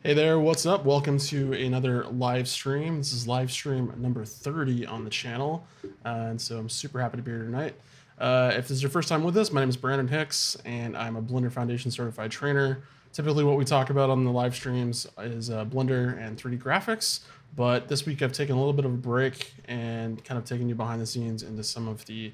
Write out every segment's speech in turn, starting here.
Hey there, what's up? Welcome to another live stream. This is live stream number 30 on the channel. And so I'm super happy to be here tonight. If this is your first time with us, my name is Brandon Hicks, and I'm a Blender Foundation certified trainer. Typically, what we talk about on the live streams is Blender and 3D graphics. But this week, I've taken a little bit of a break and kind of taken you behind the scenes into some of the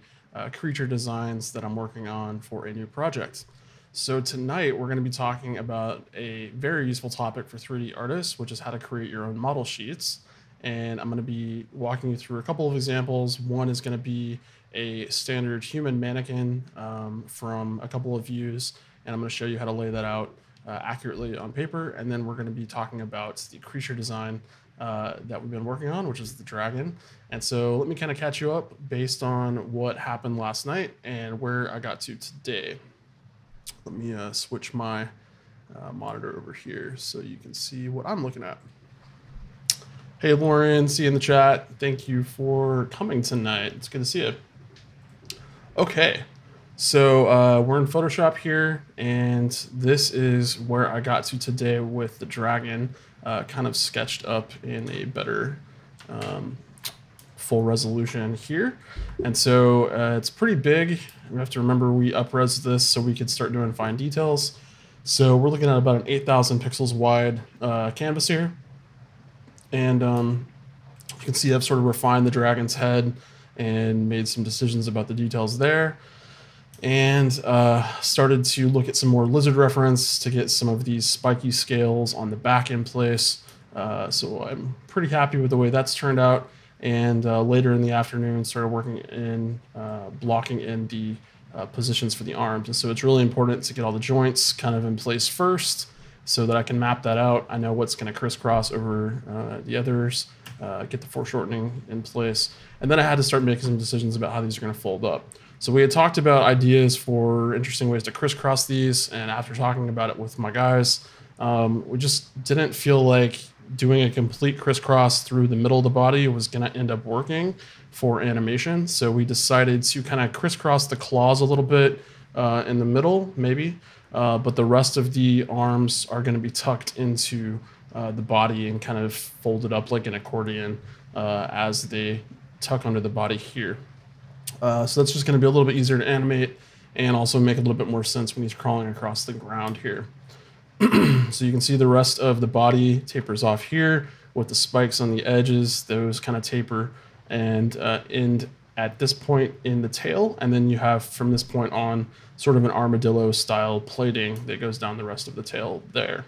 creature designs that I'm working on for a new project. So tonight we're going to be talking about a very useful topic for 3D artists, which is how to create your own model sheets. And I'm going to be walking you through a couple of examples. One is going to be a standard human mannequin from a couple of views, and I'm going to show you how to lay that out accurately on paper. And then we're going to be talking about the creature design that we've been working on, which is the dragon. And so let me kind of catch you up based on what happened last night and where I got to today. Let me switch my monitor over here so you can see what I'm looking at. Hey, Lauren, see you in the chat. Thank you for coming tonight. It's good to see you. Okay, so we're in Photoshop here, and this is where I got to today with the dragon kind of sketched up in a better full resolution here. And so it's pretty big. We have to remember we up-res this so we could start doing fine details. So we're looking at about an 8,000 pixels wide canvas here. And you can see I've sort of refined the dragon's head and made some decisions about the details there. And started to look at some more lizard reference to get some of these spiky scales on the back in place. So I'm pretty happy with the way that's turned out. And later in the afternoon started working in blocking in the positions for the arms. And so it's really important to get all the joints kind of in place first so that I can map that out. I know what's going to crisscross over the others, get the foreshortening in place. And then I had to start making some decisions about how these are going to fold up. So we had talked about ideas for interesting ways to crisscross these. And after talking about it with my guys, we just didn't feel like doing a complete crisscross through the middle of the body was going to end up working for animation. So we decided to kind of crisscross the claws a little bit in the middle, maybe, but the rest of the arms are going to be tucked into the body and kind of folded up like an accordion as they tuck under the body here. So that's just going to be a little bit easier to animate and also make a little bit more sense when he's crawling across the ground here. So you can see the rest of the body tapers off here with the spikes on the edges. Those kind of taper and end at this point in the tail. And then you have from this point on sort of an armadillo style plating that goes down the rest of the tail there.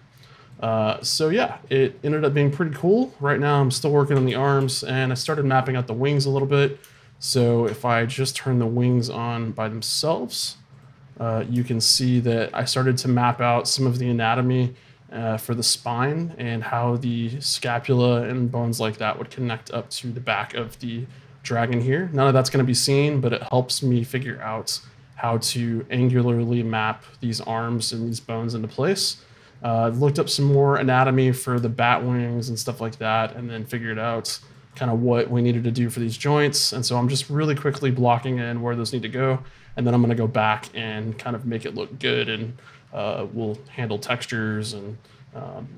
So yeah, it ended up being pretty cool. Right now I'm still working on the arms and I started mapping out the wings a little bit. So if I just turn the wings on by themselves, you can see that I started to map out some of the anatomy for the spine and how the scapula and bones like that would connect up to the back of the dragon here. None of that's going to be seen, but it helps me figure out how to angularly map these arms and these bones into place. I've looked up some more anatomy for the bat wings and stuff like that, and then figured out kind of what we needed to do for these joints. And so I'm just really quickly blocking in where those need to go. And then I'm going to go back and kind of make it look good. And we'll handle textures. And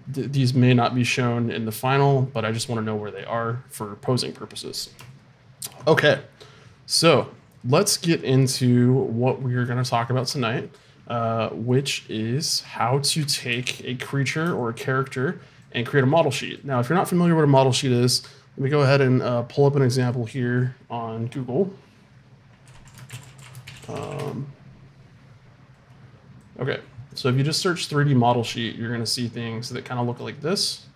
these may not be shown in the final, but I just want to know where they are for posing purposes. Okay, so let's get into what we're going to talk about tonight, which is how to take a creature or a character and create a model sheet. Now, if you're not familiar with what a model sheet is, let me go ahead and pull up an example here on Google. Okay, so if you just search 3D model sheet, you're going to see things that kind of look like this.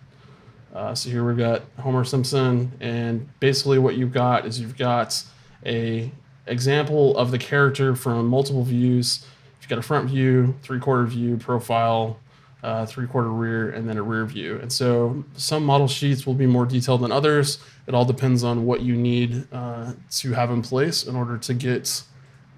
So here we've got Homer Simpson, and basically what you've got is you've got a example of the character from multiple views. You've got a front view, 3/4 view, profile, 3/4 rear, and then a rear view. And so some model sheets will be more detailed than others. It all depends on what you need to have in place in order to get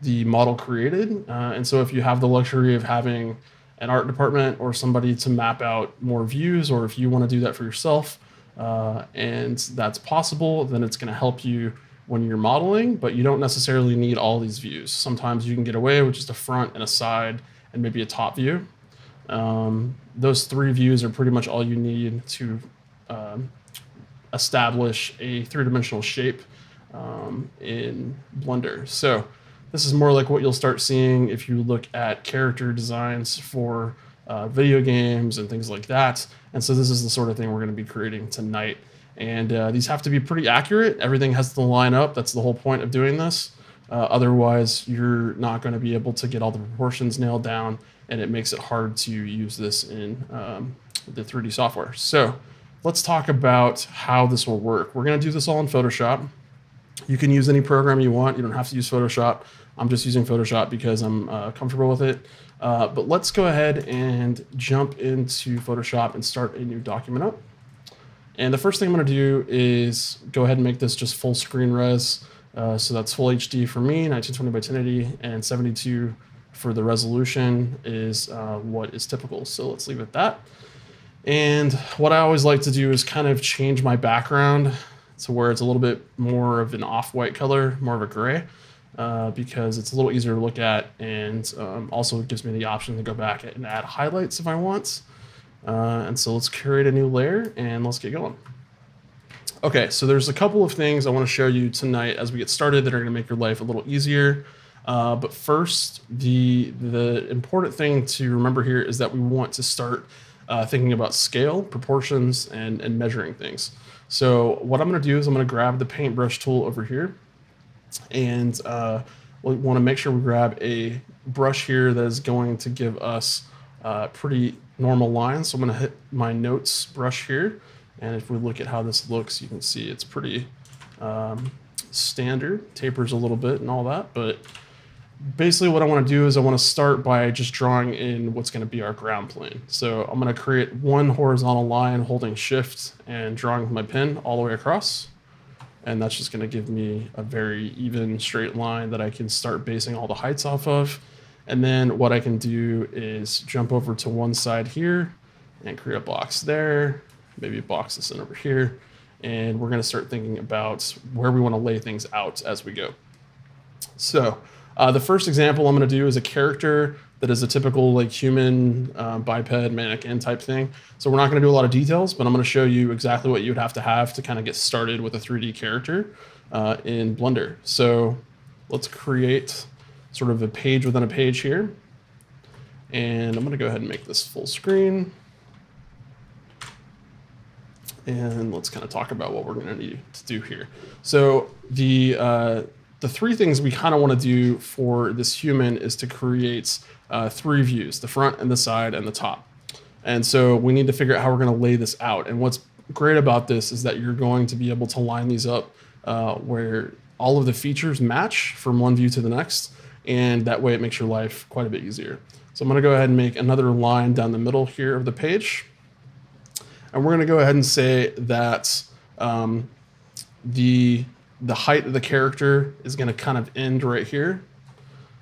the model created. And so if you have the luxury of having an art department or somebody to map out more views, or if you want to do that for yourself, and that's possible, then it's going to help you when you're modeling, but you don't necessarily need all these views. Sometimes you can get away with just a front and a side and maybe a top view. Those three views are pretty much all you need to establish a three-dimensional shape in Blender. So this is more like what you'll start seeing if you look at character designs for video games and things like that. And so this is the sort of thing we're going to be creating tonight. And these have to be pretty accurate. Everything has to line up. That's the whole point of doing this. Otherwise, you're not going to be able to get all the proportions nailed down, and it makes it hard to use this in the 3D software. So let's talk about how this will work. We're going to do this all in Photoshop. You can use any program you want. You don't have to use Photoshop. I'm just using Photoshop because I'm comfortable with it. But let's go ahead and jump into Photoshop and start a new document up. And the first thing I'm going to do is go ahead and make this just full screen res. So that's full HD for me, 1920 by 1080, and 72 for the resolution is what is typical. So let's leave it at that. And what I always like to do is kind of change my background to where it's a little bit more of an off-white color, more of a gray, because it's a little easier to look at, and also gives me the option to go back and add highlights if I want. And so let's create a new layer and let's get going. Okay, so there's a couple of things I want to show you tonight as we get started that are going to make your life a little easier. But first, the important thing to remember here is that we want to start thinking about scale, proportions, and measuring things. So what I'm going to do is I'm going to grab the paintbrush tool over here, and we want to make sure we grab a brush here that is going to give us pretty normal lines. So I'm going to hit my notes brush here. And if we look at how this looks, you can see it's pretty standard, tapers a little bit and all that. But basically what I want to do is I want to start by just drawing in what's going to be our ground plane. So I'm going to create one horizontal line holding shift and drawing with my pen all the way across. And that's just going to give me a very even straight line that I can start basing all the heights off of. And then what I can do is jump over to one side here and create a box there. Maybe box this in over here, and we're going to start thinking about where we want to lay things out as we go. So the first example I'm going to do is a character that is a typical like human biped mannequin type thing. So we're not going to do a lot of details, but I'm going to show you exactly what you would have to kind of get started with a 3D character in Blender. So let's create sort of a page within a page here, and I'm going to go ahead and make this full screen. And let's kind of talk about what we're going to need to do here. So the three things we kind of want to do for this human is to create three views: the front and the side and the top. And so we need to figure out how we're going to lay this out. And what's great about this is that you're going to be able to line these up where all of the features match from one view to the next. And that way it makes your life quite a bit easier. So I'm going to go ahead and make another line down the middle here of the page. And we're going to go ahead and say that the height of the character is going to kind of end right here.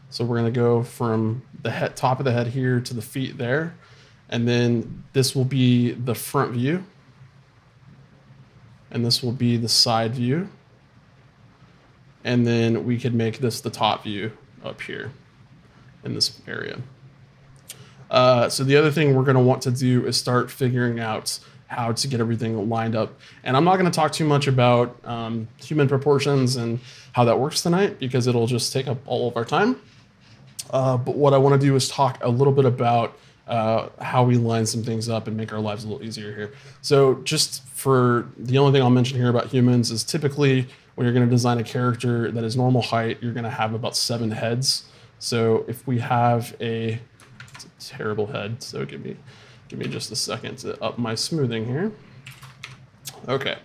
So we're going to go from the top of the head here to the feet there. And then this will be the front view. And this will be the side view. And then we could make this the top view up here in this area. So the other thing we're going to want to do is start figuring out how to get everything lined up. And I'm not going to talk too much about human proportions and how that works tonight, because it'll just take up all of our time. But what I want to do is talk a little bit about how we line some things up and make our lives a little easier here. So just for the only thing I'll mention here about humans is typically when you're going to design a character that is normal height, you're going to have about 7 heads. So if we have it's a terrible head, so give me just a second to up my smoothing here. Okay,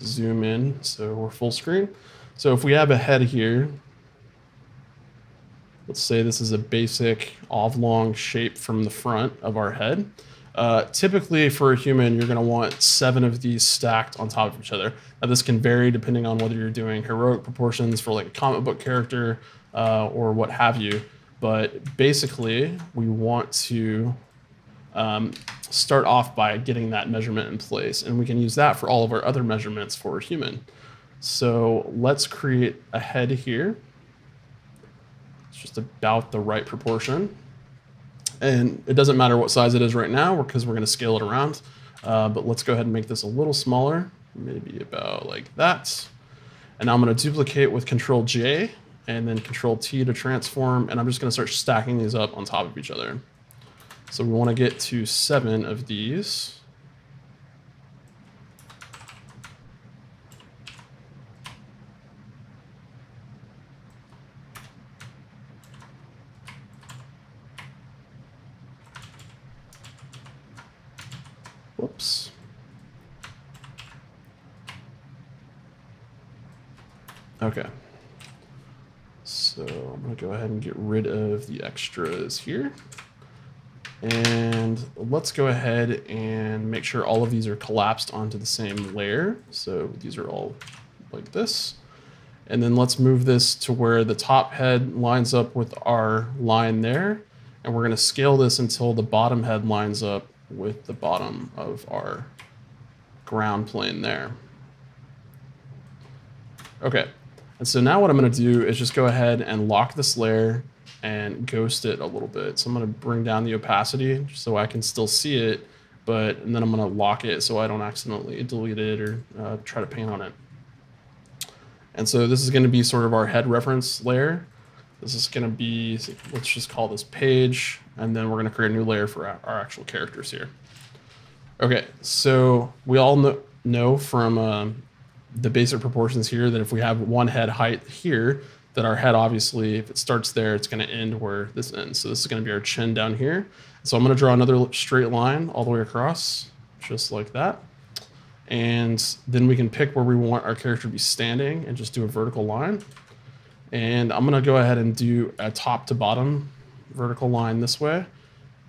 zoom in, so we're full screen. So if we have a head here, let's say this is a basic oblong shape from the front of our head. Typically for a human, you're gonna want 7 of these stacked on top of each other. Now this can vary depending on whether you're doing heroic proportions for like a comic book character or what have you. But basically we want to start off by getting that measurement in place, and we can use that for all of our other measurements for a human. So let's create a head here. It's just about the right proportion. And it doesn't matter what size it is right now because we're going to scale it around. But let's go ahead and make this a little smaller, maybe about like that. And now I'm going to duplicate with Control J and then Control T to transform. And I'm just going to start stacking these up on top of each other. So we want to get to 7 of these. Whoops. Okay. So I'm going to go ahead and get rid of the extras here. And let's go ahead and make sure all of these are collapsed onto the same layer. So these are all like this. And then let's move this to where the top head lines up with our line there. And we're going to scale this until the bottom head lines up with the bottom of our ground plane there. Okay, and so now what I'm going to do is just go ahead and lock this layer and ghost it a little bit. So I'm going to bring down the opacity so I can still see it, and then I'm going to lock it so I don't accidentally delete it or try to paint on it. And so this is going to be sort of our head reference layer. This is going to be, let's just call this page, and then we're going to create a new layer for our actual characters here. Okay, so we all know from the basic proportions here that if we have one head height here, that our head, obviously, if it starts there, it's going to end where this ends. So this is going to be our chin down here. So I'm going to draw another straight line all the way across, just like that. And then we can pick where we want our character to be standing and just do a vertical line. And I'm going to go ahead and do a top to bottom vertical line this way.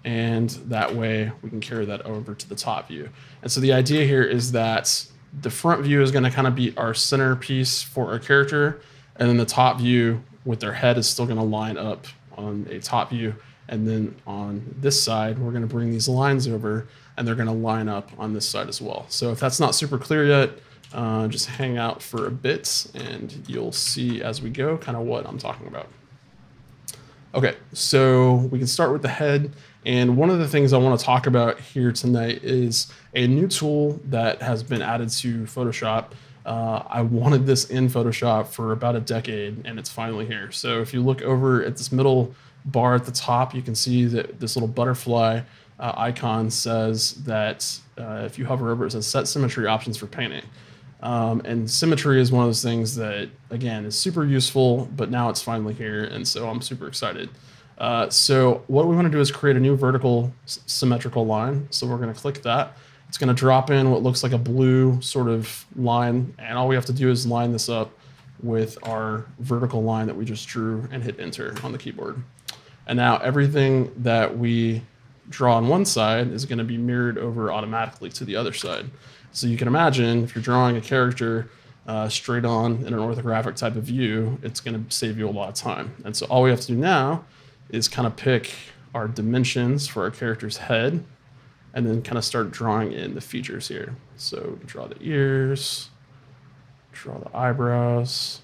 And that way we can carry that over to the top view. And so the idea here is that the front view is going to kind of be our centerpiece for our character. And then the top view with their head is still going to line up on a top view. And then on this side, we're going to bring these lines over and they're going to line up on this side as well. So if that's not super clear yet, just hang out for a bit and you'll see as we go kind of what I'm talking about. Okay, so we can start with the head. And one of the things I want to talk about here tonight is a new tool that has been added to Photoshop. I wanted this in Photoshop for about a decade and it's finally here. So if you look over at this middle bar at the top, you can see that this little butterfly icon says that if you hover over it, it says set symmetry options for painting. And symmetry is one of those things that, again, is super useful, but now it's finally here, and so I'm super excited. So what we want to do is create a new vertical symmetrical line. So we're going to click that. It's going to drop in what looks like a blue sort of line, and all we have to do is line this up with our vertical line that we just drew and hit enter on the keyboard. And now everything that we draw on one side is going to be mirrored over automatically to the other side. So you can imagine if you're drawing a character straight on in an orthographic type of view, it's going to save you a lot of time. And so all we have to do now is kind of pick our dimensions for our character's head and then kind of start drawing in the features here. So draw the ears, draw the eyebrows,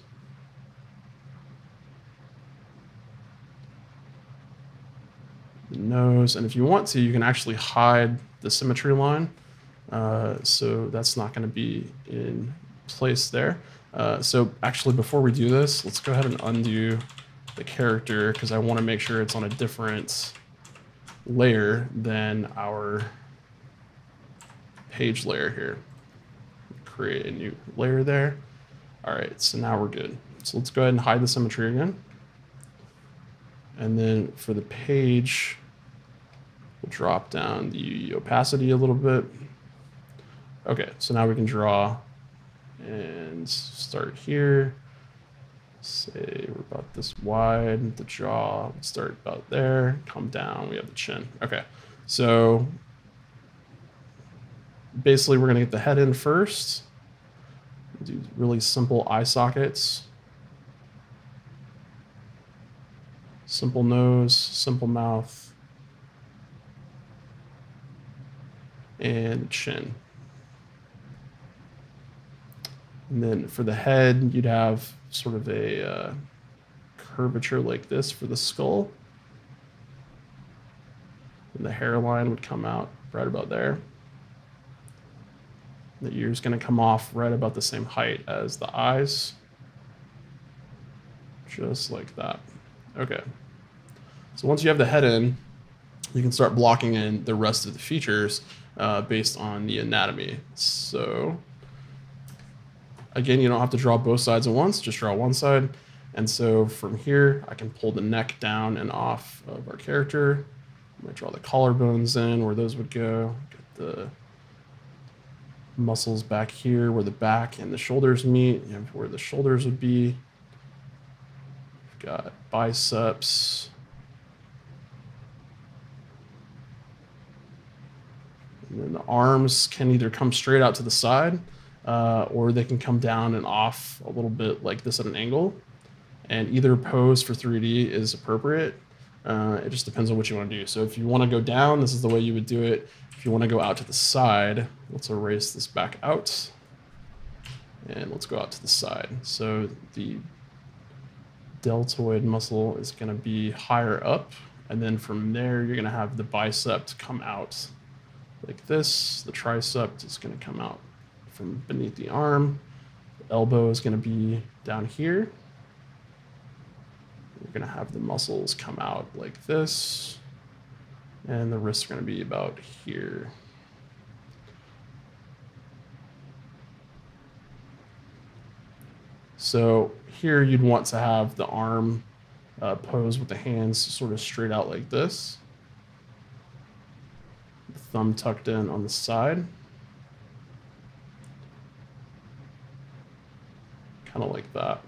the nose, and if you want to, you can actually hide the symmetry line. So that's not going to be in place there. So actually, before we do this, let's go ahead and undo the character because I want to make sure it's on a different layer than our page layer here. Create a new layer there. All right, so now we're good. So let's go ahead and hide the symmetry again. And then for the page, we'll drop down the opacity a little bit. Okay, so now we can draw and start here. Say we're about this wide, the jaw, start about there, come down, we have the chin. Okay, so basically we're gonna get the head in first, do really simple eye sockets, simple nose, simple mouth, and chin. And then for the head, you'd have sort of a curvature like this for the skull. And the hairline would come out right about there. The ear's going to come off right about the same height as the eyes. Just like that. Okay. So once you have the head in, you can start blocking in the rest of the features based on the anatomy. So again, you don't have to draw both sides at once, just draw one side. And so from here, I can pull the neck down and off of our character. I'm going to draw the collarbones in where those would go. Get the muscles back here where the back and the shoulders meet, and where the shoulders would be. We've got biceps. And then the arms can either come straight out to the side or they can come down and off a little bit like this at an angle. And either pose for 3D is appropriate. It just depends on what you want to do. So if you want to go down, this is the way you would do it. If you want to go out to the side, let's erase this back out. And let's go out to the side. So the deltoid muscle is going to be higher up. And then from there, you're going to have the bicep come out like this. The tricep is going to come out from beneath the arm. The elbow is going to be down here. You're going to have the muscles come out like this. And the wrists are going to be about here. So here you'd want to have the arm pose with the hands sort of straight out like this. The thumb tucked in on the side. Kind of like that.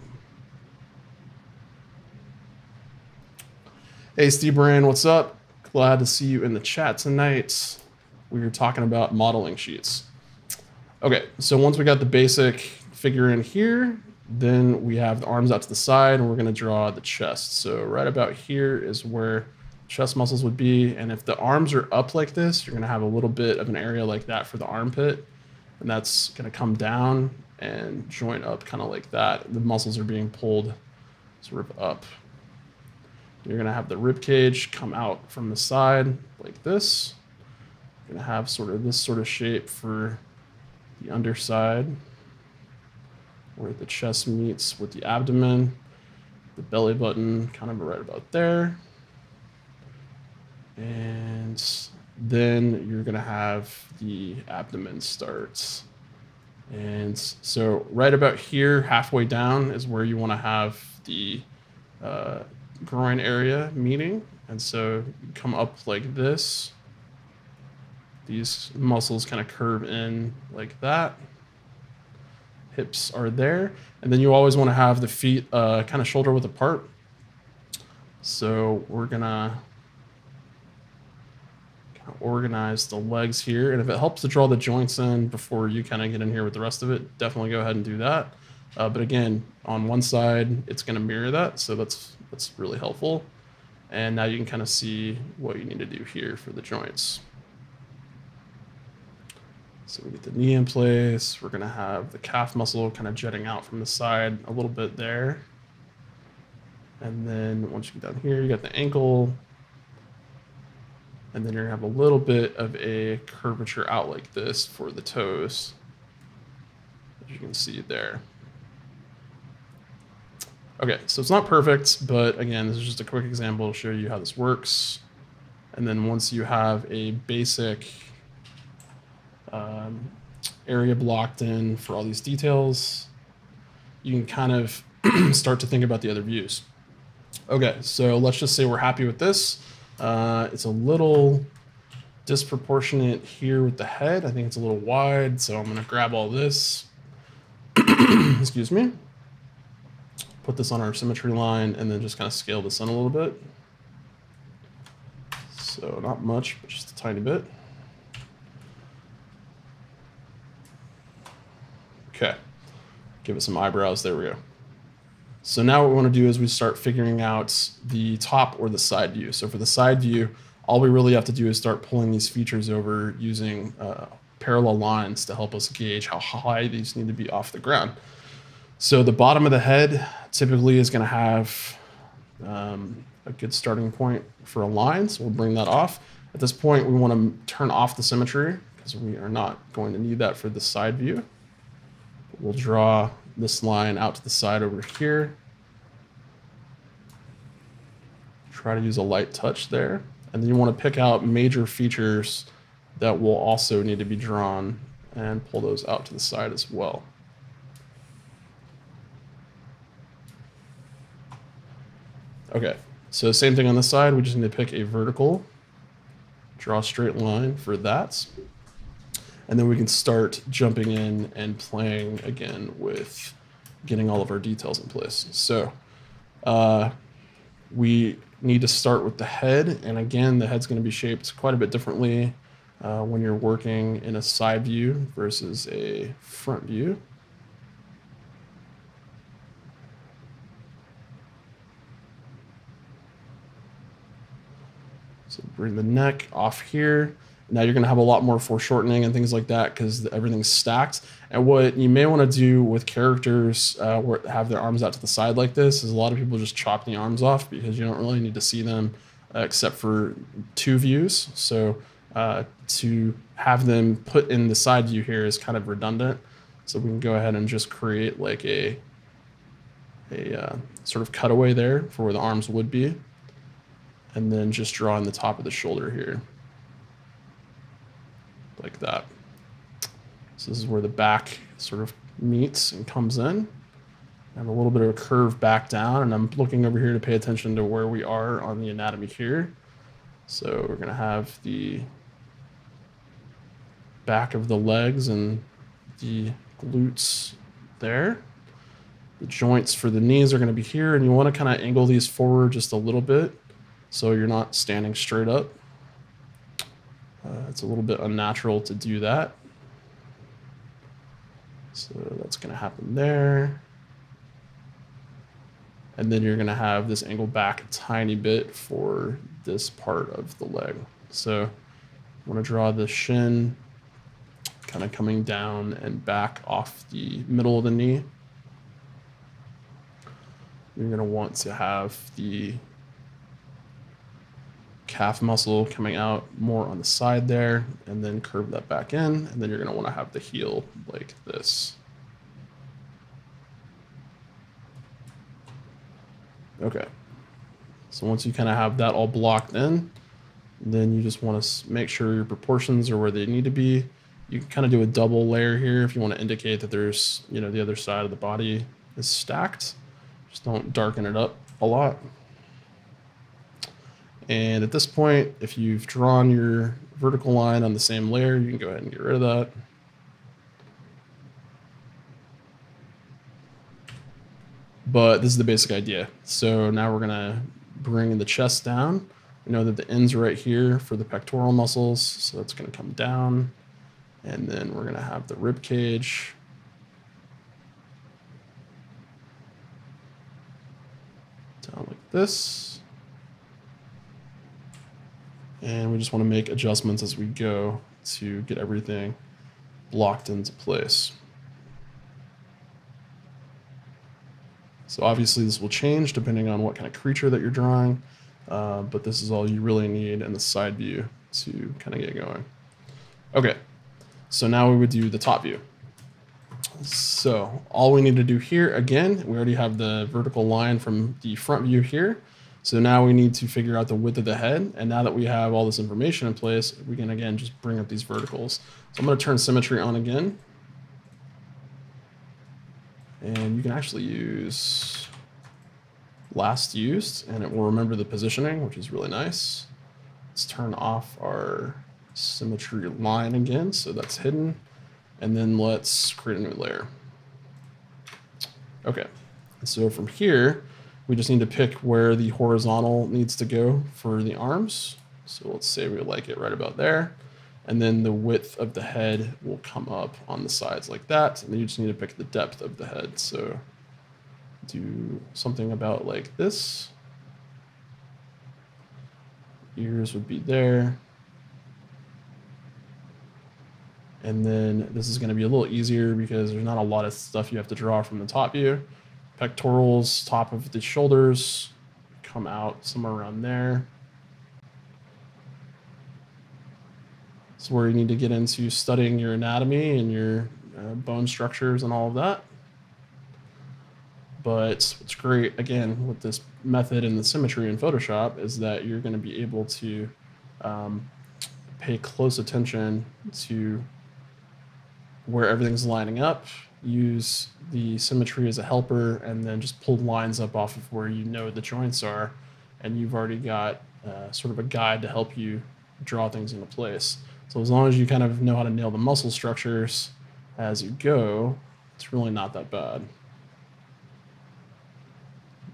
Hey, Steve Brand, what's up? Glad to see you in the chat tonight. We were talking about modeling sheets. Okay, so once we got the basic figure in here, then we have the arms out to the side and we're gonna draw the chest. So right about here is where chest muscles would be. And if the arms are up like this, you're gonna have a little bit of an area like that for the armpit. And that's gonna come down and joint up kind of like that. The muscles are being pulled sort of up. You're gonna have the rib cage come out from the side like this. You're gonna have sort of this sort of shape for the underside, where the chest meets with the abdomen, the belly button kind of right about there. And then you're gonna have the abdomen start. And so right about here, halfway down is where you wanna have the groin area meeting. And so you come up like this. These muscles kind of curve in like that. Hips are there. And then you always want to have the feet kind of shoulder width apart. So we're gonna kind of organize the legs here. And if it helps to draw the joints in before you kind of get in here with the rest of it, definitely go ahead and do that. But again, on one side, it's gonna mirror that. So that's really helpful. And now you can kind of see what you need to do here for the joints. So we get the knee in place. We're gonna have the calf muscle kind of jutting out from the side a little bit there. And then once you get down here, you got the ankle. And then you're gonna have a little bit of a curvature out like this for the toes, as you can see there. Okay, so it's not perfect, but again, this is just a quick example to show you how this works. And then once you have a basic area blocked in for all these details, you can kind of start to think about the other views. Okay, so let's just say we're happy with this. It's a little disproportionate here with the head. I think it's a little wide, so I'm gonna grab all this. Excuse me. Put this on our symmetry line and then just kind of scale this in a little bit. So not much, but just a tiny bit. Okay, give it some eyebrows, there we go. So now what we wanna do is we start figuring out the top or the side view. So for the side view, all we really have to do is start pulling these features over using parallel lines to help us gauge how high these need to be off the ground. So the bottom of the head typically is going to have a good starting point for a line. So we'll bring that off. At this point, we want to turn off the symmetry because we are not going to need that for the side view. We'll draw this line out to the side over here. Try to use a light touch there. And then you want to pick out major features that will also need to be drawn and pull those out to the side as well. Okay, so same thing on this side. We just need to pick a vertical, draw a straight line for that. And then we can start jumping in and playing again with getting all of our details in place. So we need to start with the head. And again, the head's going to be shaped quite a bit differently when you're working in a side view versus a front view. So bring the neck off here. Now you're going to have a lot more foreshortening and things like that because everything's stacked. And what you may want to do with characters where have their arms out to the side like this is a lot of people just chop the arms off because you don't really need to see them except for 2 views. So to have them put in the side view here is kind of redundant. So we can go ahead and just create like a sort of cutaway there for where the arms would be. And then just draw in the top of the shoulder here. Like that. So this is where the back sort of meets and comes in. I have a little bit of a curve back down, and I'm looking over here to pay attention to where we are on the anatomy here. So we're going to have the back of the legs and the glutes there. The joints for the knees are going to be here, and you want to kind of angle these forward just a little bit so you're not standing straight up. It's a little bit unnatural to do that. So that's going to happen there. And then you're going to have this angle back a tiny bit for this part of the leg. So I want to draw the shin kind of coming down and back off the middle of the knee. You're going to want to have the calf muscle coming out more on the side there, and then curve that back in, and then you're going to want to have the heel like this. Okay, so once you kind of have that all blocked in, then you just want to make sure your proportions are where they need to be. You can kind of do a double layer here if you want to indicate that there's, you know, the other side of the body is stacked. Just don't darken it up a lot. And at this point, if you've drawn your vertical line on the same layer, you can go ahead and get rid of that. But this is the basic idea. So now we're gonna bring the chest down. We know that the end's right here for the pectoral muscles, so it's gonna come down. And then we're gonna have the rib cage. Down like this. And we just want to make adjustments as we go to get everything locked into place. So obviously this will change depending on what kind of creature that you're drawing, but this is all you really need in the side view to kind of get going. Okay, so now we would do the top view. So all we need to do here, again, we already have the vertical line from the front view here. So now we need to figure out the width of the head. And now that we have all this information in place, we can, again, just bring up these verticals. So I'm going to turn symmetry on again. And you can actually use last used, and it will remember the positioning, which is really nice. Let's turn off our symmetry line again, so that's hidden. And then let's create a new layer. Okay, so from here, we just need to pick where the horizontal needs to go for the arms. So let's say we like it right about there. And then the width of the head will come up on the sides like that. And then you just need to pick the depth of the head. So do something about like this. Ears would be there. And then this is going to be a little easier because there's not a lot of stuff you have to draw from the top view. Pectorals, top of the shoulders, come out somewhere around there. It's where you need to get into studying your anatomy and your bone structures and all of that. But what's great, again, with this method and the symmetry in Photoshop is that you're going to be able to pay close attention to where everything's lining up, use the symmetry as a helper, and then just pull lines up off of where you know the joints are, and you've already got sort of a guide to help you draw things into place. So as long as you kind of know how to nail the muscle structures as you go, it's really not that bad.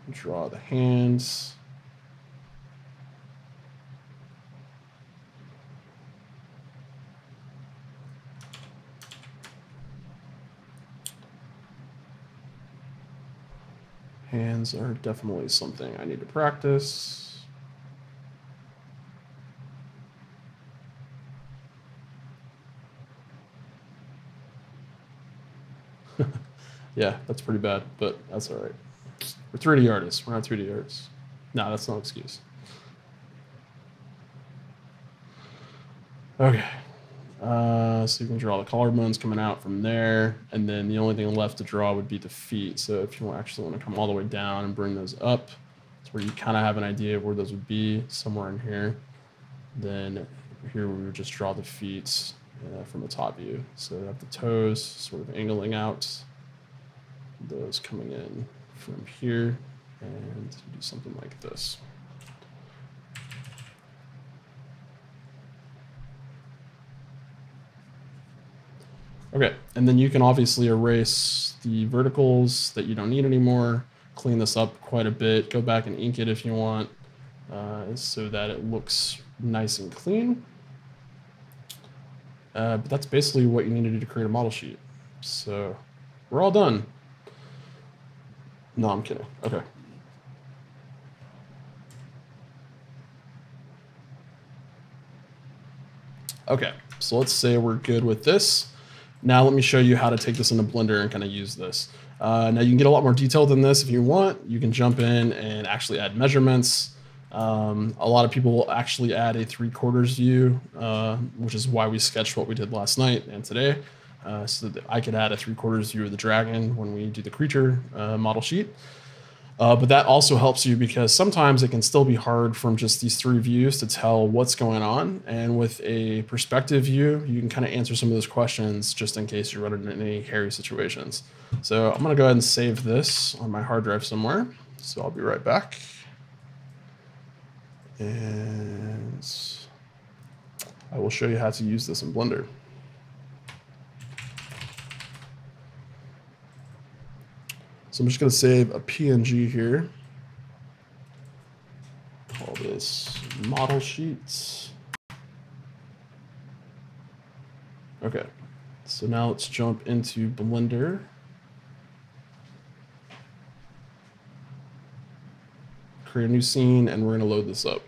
Draw the hands. Hands are definitely something I need to practice. Yeah, that's pretty bad, but that's all right. We're 3D artists. We're not 2D artists. No, that's no excuse. Okay. So you can draw the collarbones coming out from there, and then the only thing left to draw would be the feet. So if you actually want to come all the way down and bring those up, it's where you kind of have an idea of where those would be, somewhere in here. Then here we would just draw the feet from the top view. So you have the toes sort of angling out, those coming in from here, and do something like this. Okay, and then you can obviously erase the verticals that you don't need anymore, clean this up quite a bit, go back and ink it if you want, so that it looks nice and clean. But that's basically what you need to do to create a model sheet. So we're all done. No, I'm kidding. Okay. Okay, so let's say we're good with this. Now let me show you how to take this into Blender and kind of use this. Now you can get a lot more detailed than this if you want. You can jump in and actually add measurements. A lot of people will actually add a 3/4 view, which is why we sketched what we did last night and today, so that I could add a 3/4 view of the dragon when we do the creature model sheet. But that also helps you because sometimes it can still be hard from just these 3 views to tell what's going on. And with a perspective view, you can kind of answer some of those questions just in case you're running into any hairy situations. So I'm going to go ahead and save this on my hard drive somewhere. So I'll be right back. And I will show you how to use this in Blender. So I'm just going to save a PNG here. Call this model sheets. Okay, so now let's jump into Blender. Create a new scene, and we're going to load this up.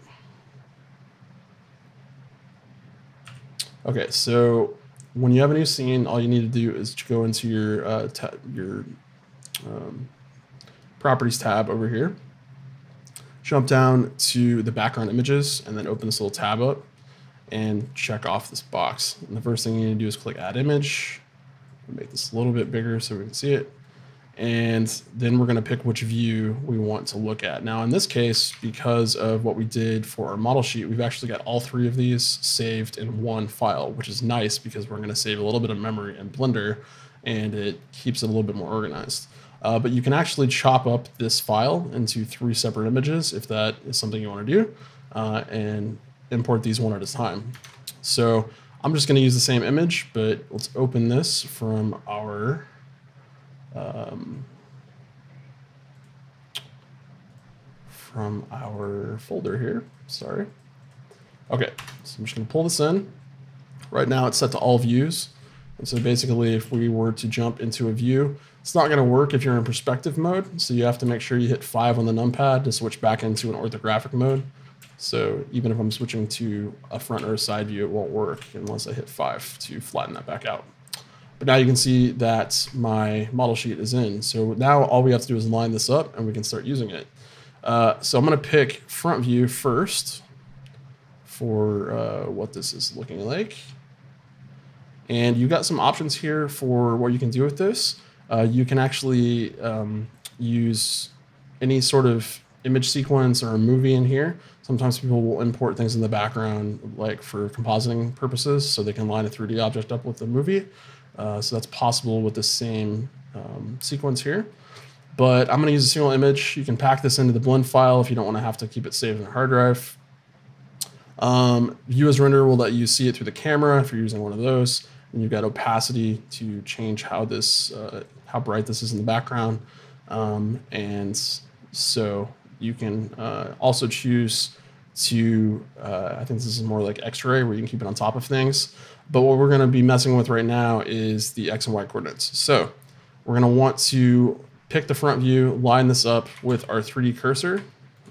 Okay, so when you have a new scene, all you need to do is go into your properties tab over here, jump down to the background images, and then open this little tab up and check off this box. And the first thing you need to do is click add image, make this a little bit bigger so we can see it. And then we're going to pick which view we want to look at. Now in this case, because of what we did for our model sheet, we've actually got all 3 of these saved in one file, which is nice because we're going to save a little bit of memory in Blender and it keeps it a little bit more organized. But you can actually chop up this file into 3 separate images if that is something you want to do, and import these one at a time. So I'm just going to use the same image, but let's open this from our folder here. Sorry. Okay, so I'm just going to pull this in. Right now it's set to all views. And so basically if we were to jump into a view, it's not going to work if you're in perspective mode. So you have to make sure you hit 5 on the numpad to switch back into an orthographic mode. So even if I'm switching to a front or a side view, it won't work unless I hit 5 to flatten that back out. But now you can see that my model sheet is in. So now all we have to do is line this up and we can start using it. So I'm going to pick front view first for what this is looking like. And you got some options here for what you can do with this. You can actually use any sort of image sequence or a movie in here. Sometimes people will import things in the background, like for compositing purposes, so they can line a 3D object up with the movie. So that's possible with the same sequence here. But I'm going to use a single image. You can pack this into the blend file if you don't want to have to keep it saved in a hard drive. View as render will let you see it through the camera if you're using one of those. And you've got opacity to change how this, how bright this is in the background. And so you can also choose to, I think this is more like X-ray where you can keep it on top of things. But what we're going to be messing with right now is the X and Y coordinates. So we're going to want to pick the front view, line this up with our 3D cursor.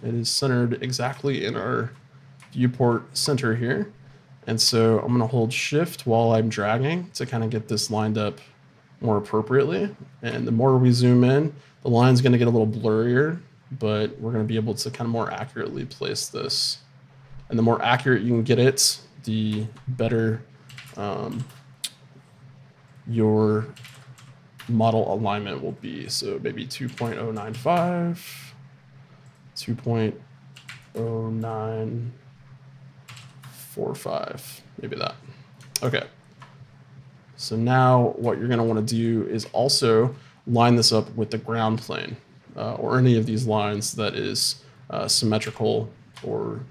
It is centered exactly in our viewport center here. And so I'm going to hold shift while I'm dragging to kind of get this lined up more appropriately. And the more we zoom in, the line's going to get a little blurrier, but we're going to be able to kind of more accurately place this. And the more accurate you can get it, the better your model alignment will be. So maybe 2.095, 2.0945, maybe that. Okay. So now what you're going to want to do is also line this up with the ground plane or any of these lines that is symmetrical or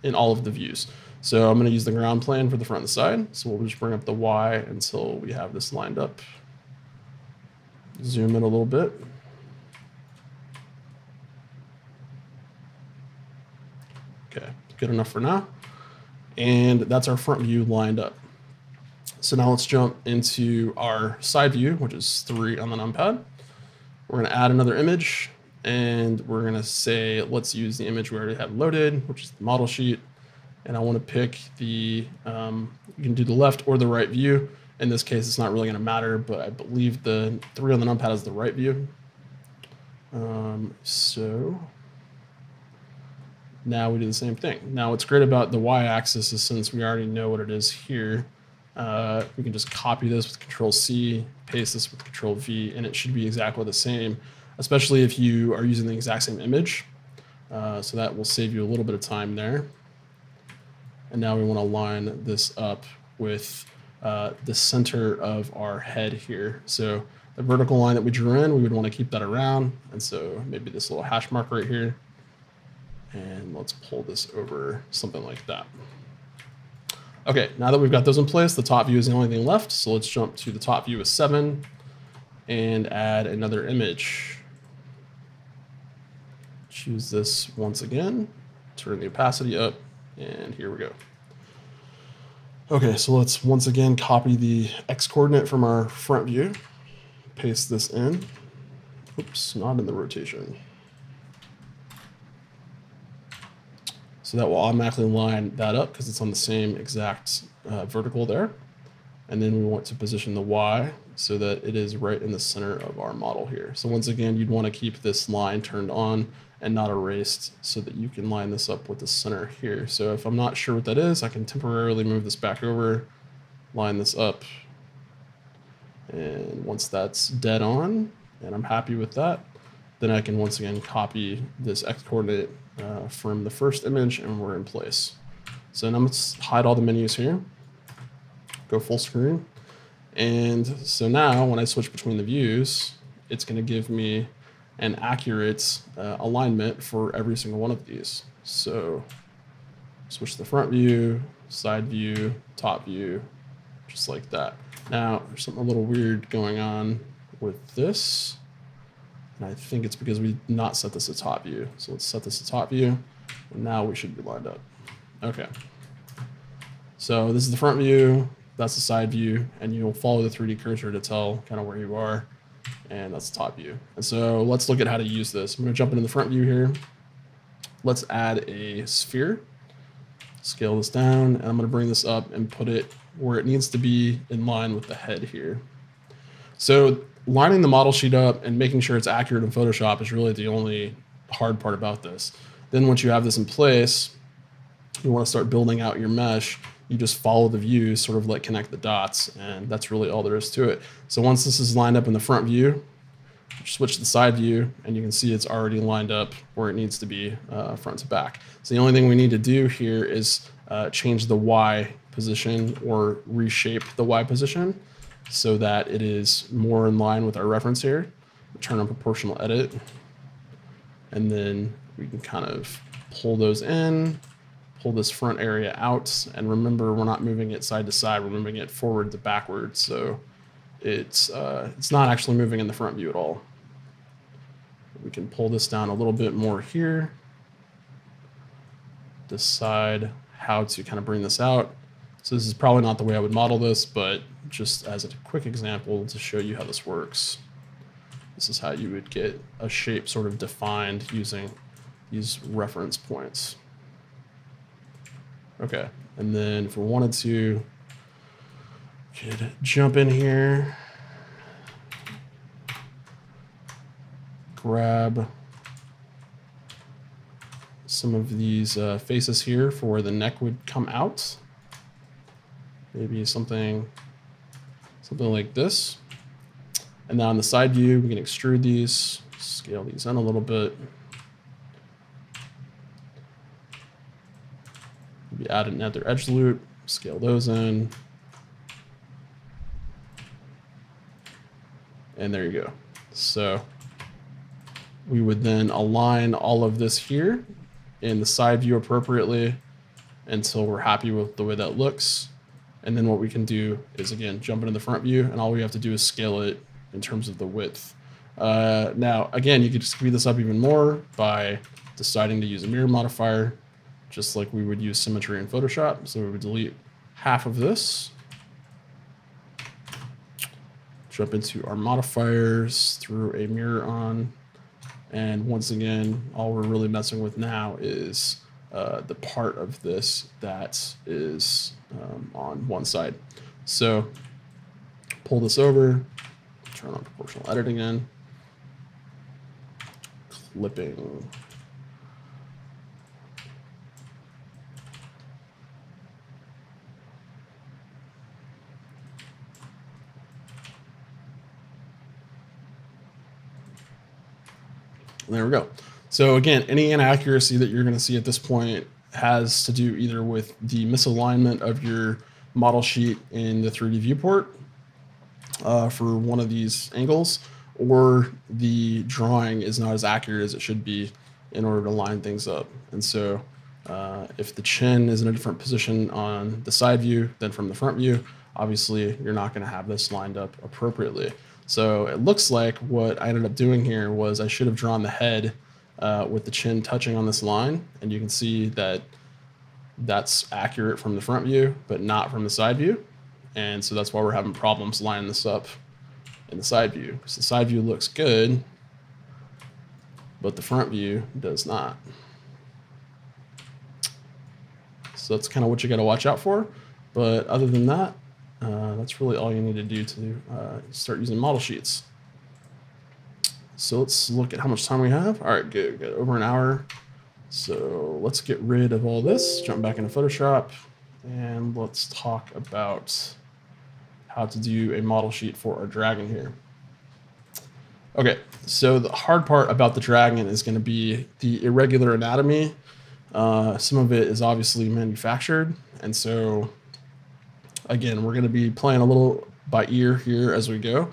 in all of the views. So I'm going to use the ground plane for the front and the side. So we'll just bring up the Y until we have this lined up. Zoom in a little bit. Okay, good enough for now. And that's our front view lined up. So now let's jump into our side view, which is 3 on the numpad. We're going to add another image, and we're going to say, let's use the image we already have loaded, which is the model sheet. And I want to pick the, you can do the left or the right view. In this case, it's not really going to matter, but I believe the 3 on the numpad is the right view. So now we do the same thing. Now what's great about the Y-axis is since we already know what it is here, we can just copy this with Control-C, paste this with Control-V, and it should be exactly the same, especially if you are using the exact same image. So that will save you a little bit of time there. And now we want to line this up with the center of our head here. So the vertical line that we drew in, we would want to keep that around. And so maybe this little hash mark right here. And let's pull this over something like that. Okay, now that we've got those in place, the top view is the only thing left. So let's jump to the top view with 7 and add another image. Choose this once again, turn the opacity up, and here we go. Okay, so let's once again copy the X coordinate from our front view, paste this in. Oops, not in the rotation. So that will automatically line that up because it's on the same exact vertical there. And then we want to position the Y so that it is right in the center of our model here. So once again, you'd want to keep this line turned on and not erased so that you can line this up with the center here. So if I'm not sure what that is, I can temporarily move this back over, line this up. And once that's dead on, and I'm happy with that, then I can once again copy this X coordinate from the first image and we're in place. So now let's hide all the menus here, go full screen. And so now when I switch between the views, it's going to give me an accurate alignment for every single one of these. So switch to the front view, side view, top view, just like that. Now there's something a little weird going on with this. And I think it's because we did not set this to top view. So let's set this to top view. And now we should be lined up. Okay. So this is the front view. That's the side view. And you'll follow the 3D cursor to tell kind of where you are. And that's the top view. And so let's look at how to use this. I'm going to jump into the front view here. Let's add a sphere. Scale this down. And I'm going to bring this up and put it where it needs to be in line with the head here. So lining the model sheet up and making sure it's accurate in Photoshop is really the only hard part about this. Then once you have this in place, you want to start building out your mesh. you just follow the view, sort of like connect the dots, and that's really all there is to it. So once this is lined up in the front view, switch to the side view, and you can see it's already lined up where it needs to be, front to back. So the only thing we need to do here is change the Y position or reshape the Y position so that it is more in line with our reference here. Turn on proportional edit, and then we can kind of pull those in, pull this front area out, and remember we're not moving it side to side, we're moving it forward to backward, so it's not actually moving in the front view at all. We can pull this down a little bit more here, decide how to kind of bring this out. So this is probably not the way I would model this, but just as a quick example to show you how this works. This is how you would get a shape sort of defined using these reference points. Okay, and then if we wanted to, we could jump in here, grab some of these faces here for where the neck would come out. Maybe something like this. And then on the side view, we can extrude these, scale these in a little bit. Maybe add another edge loop, scale those in. And there you go. So we would then align all of this here in the side view appropriately until we're happy with the way that looks. And then what we can do is, again, jump into the front view, and all we have to do is scale it in terms of the width. Now, again, you could speed this up even more by deciding to use a mirror modifier, just like we would use symmetry in Photoshop. So we would delete half of this, jump into our modifiers through a mirror on, and once again, all we're really messing with now is the part of this that is on one side. So pull this over, turn on proportional edit again, clipping. There we go. So again, any inaccuracy that you're going to see at this point has to do either with the misalignment of your model sheet in the 3D viewport for one of these angles, or the drawing is not as accurate as it should be in order to line things up. And so if the chin is in a different position on the side view than from the front view, obviously you're not going to have this lined up appropriately. So it looks like what I ended up doing here was I should have drawn the head with the chin touching on this line, and you can see that that's accurate from the front view, but not from the side view. And so that's why we're having problems lining this up in the side view, because the side view looks good, but the front view does not. So that's kind of what you got to watch out for. But other than that, that's really all you need to do to start using model sheets. So let's look at how much time we have. All right, good, over an hour. So let's get rid of all this, jump back into Photoshop, and let's talk about how to do a model sheet for our dragon here. Okay, so the hard part about the dragon is going to be the irregular anatomy. Some of it is obviously manufactured, and so again, we're going to be playing a little by ear here as we go.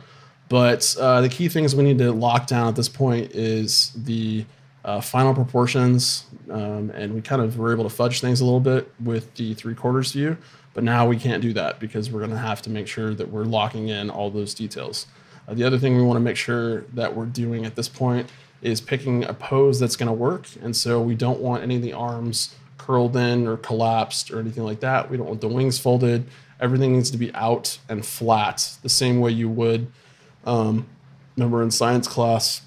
But the key things we need to lock down at this point is the final proportions, and we kind of were able to fudge things a little bit with the 3/4 view, but now we can't do that because we're going to have to make sure that we're locking in all those details. The other thing we want to make sure that we're doing at this point is picking a pose that's going to work, and so we don't want any of the arms curled in or collapsed or anything like that. We don't want the wings folded. Everything needs to be out and flat, the same way you would, remember in science class,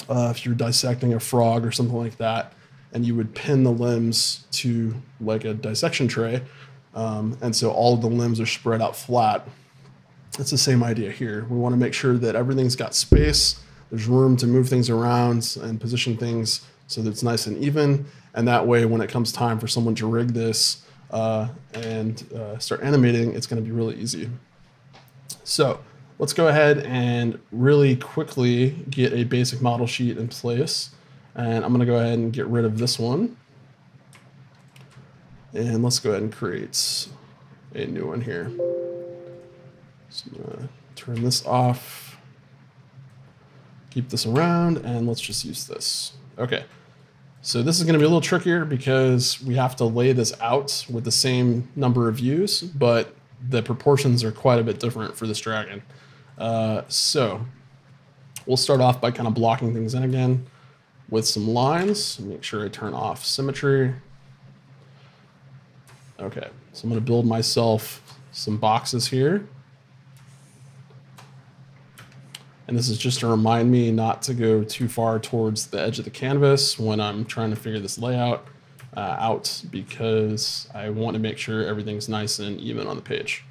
if you're dissecting a frog or something like that, and you would pin the limbs to like a dissection tray, and so all of the limbs are spread out flat. It's the same idea here. We want to make sure that everything's got space, there's room to move things around and position things so that it's nice and even, and that way when it comes time for someone to rig this, and start animating, it's going to be really easy. So let's go ahead and really quickly get a basic model sheet in place. And I'm going to go ahead and get rid of this one. And let's go ahead and create a new one here. So I'm going to turn this off, keep this around, and let's just use this. Okay. So this is going to be a little trickier because we have to lay this out with the same number of views, but the proportions are quite a bit different for this dragon. So we'll start off by kind of blocking things in again with some lines. Make sure I turn off symmetry. Okay, so I'm going to build myself some boxes here. And this is just to remind me not to go too far towards the edge of the canvas when I'm trying to figure this layout out, because I want to make sure everything's nice and even on the page.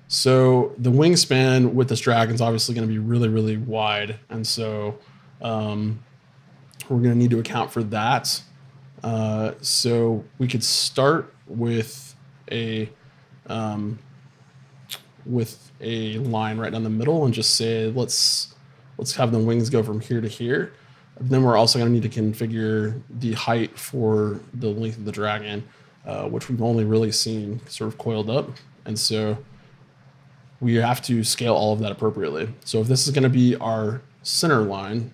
So the wingspan with this dragon is obviously going to be really, really wide. And so we're going to need to account for that. So we could start with a line right down the middle and just say, let's have the wings go from here to here. Then we're also going to need to configure the height for the length of the dragon, which we've only really seen sort of coiled up. And so we have to scale all of that appropriately. So if this is going to be our center line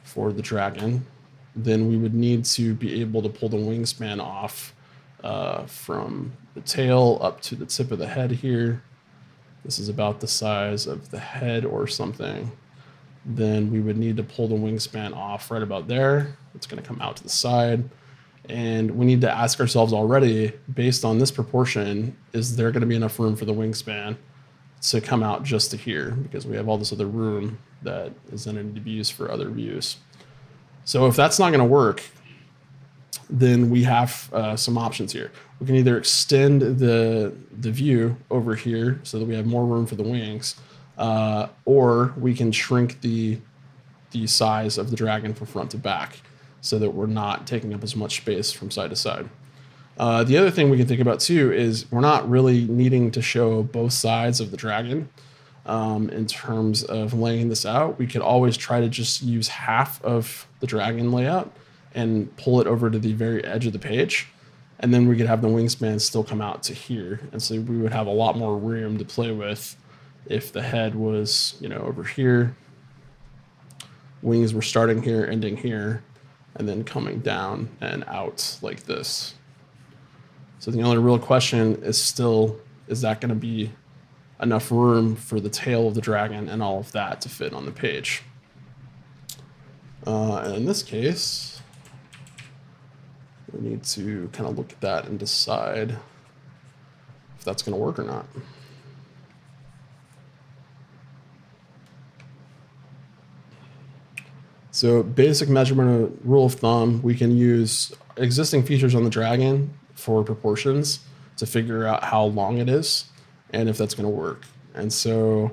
for the dragon, then we would need to be able to pull the wingspan off from the tail up to the tip of the head here. This is about the size of the head or something. Then we would need to pull the wingspan off right about there. It's going to come out to the side. And we need to ask ourselves already, based on this proportion, is there going to be enough room for the wingspan to come out just to here? Because we have all this other room that is going to need to be used for other views. So if that's not going to work, then we have some options here. We can either extend the view over here so that we have more room for the wings, or we can shrink the size of the dragon from front to back so that we're not taking up as much space from side to side. The other thing we can think about too is we're not really needing to show both sides of the dragon in terms of laying this out. We could always try to just use half of the dragon layout and pull it over to the very edge of the page. And then we could have the wingspan still come out to here. And so we would have a lot more room to play with if the head was, you know, over here. Wings were starting here, ending here, and then coming down and out like this. So the only real question is still, is that going to be enough room for the tail of the dragon and all of that to fit on the page? And in this case, we need to kind of look at that and decide if that's going to work or not. So basic measurement rule of thumb, we can use existing features on the dragon for proportions to figure out how long it is and if that's going to work. And so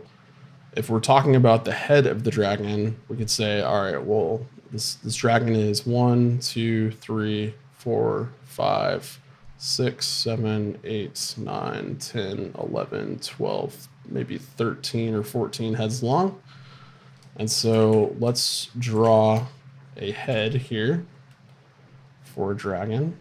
if we're talking about the head of the dragon, we could say, all right, well, this dragon is 1, 2, 3, 4, 5, 6, 7, 8, 9, 10, 11, 12, maybe 13 or 14 heads long. And so let's draw a head here for a dragon.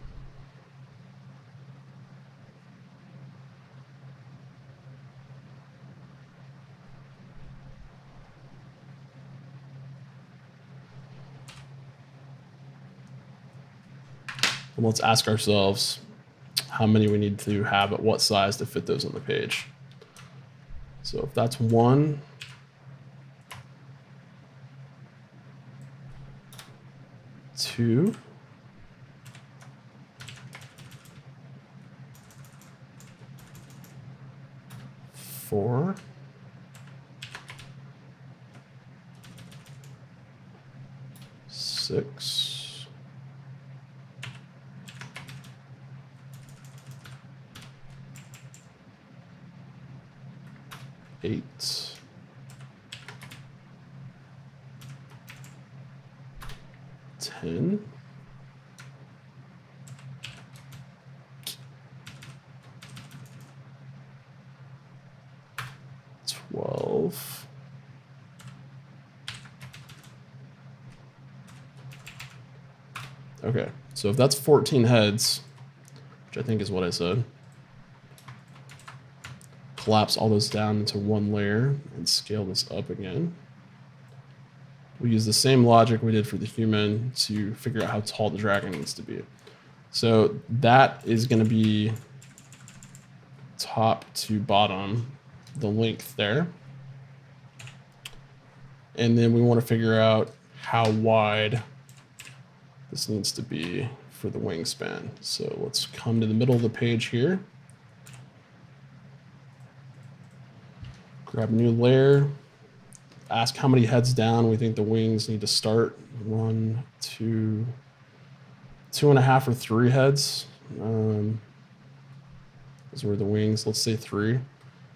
And let's ask ourselves how many we need to have at what size to fit those on the page. So if that's 1, 2, 4, 6, 8, 10, 12. Okay, so if that's 14 heads, which I think is what I said, collapse all those down into one layer and scale this up again. We use the same logic we did for the human to figure out how tall the dragon needs to be. So that is going to be top to bottom, the length there. And then we want to figure out how wide this needs to be for the wingspan. So let's come to the middle of the page here. Grab a new layer. Ask how many heads down we think the wings need to start. 1, 2, 2.5 or 3 heads. Is where the wings, let's say 3.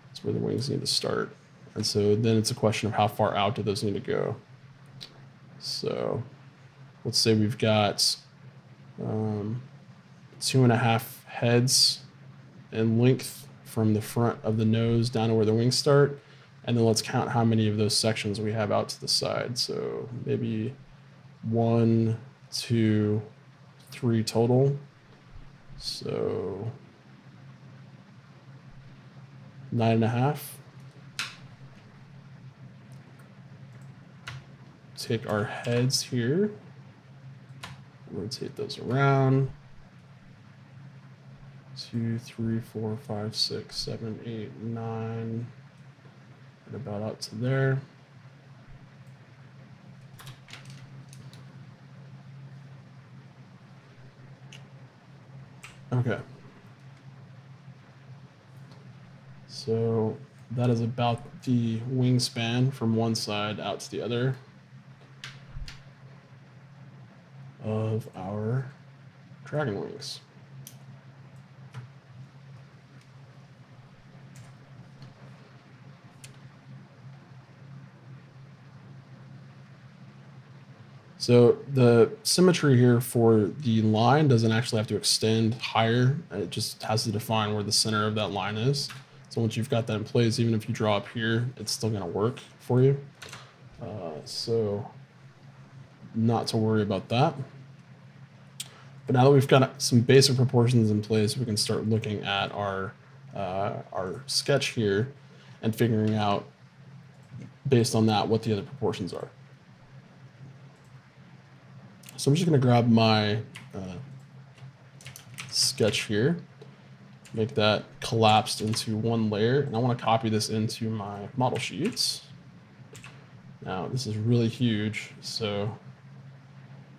That's where the wings need to start. And so then it's a question of how far out do those need to go. So let's say we've got 2.5 heads in length from the front of the nose down to where the wings start. And then let's count how many of those sections we have out to the side. So maybe 1, 2, 3 total. So 9.5. Take our heads here, rotate those around. 2, 3, 4, 5, 6, 7, 8, 9. And about out to there. Okay. So that is about the wingspan from one side out to the other of our dragon wings. So the symmetry here for the line doesn't actually have to extend higher. It just has to define where the center of that line is. So once you've got that in place, even if you draw up here, it's still going to work for you. So not to worry about that. But now that we've got some basic proportions in place, we can start looking at our sketch here and figuring out, based on that, what the other proportions are. So I'm just going to grab my sketch here, make that collapsed into one layer, and I want to copy this into my model sheets. Now this is really huge, so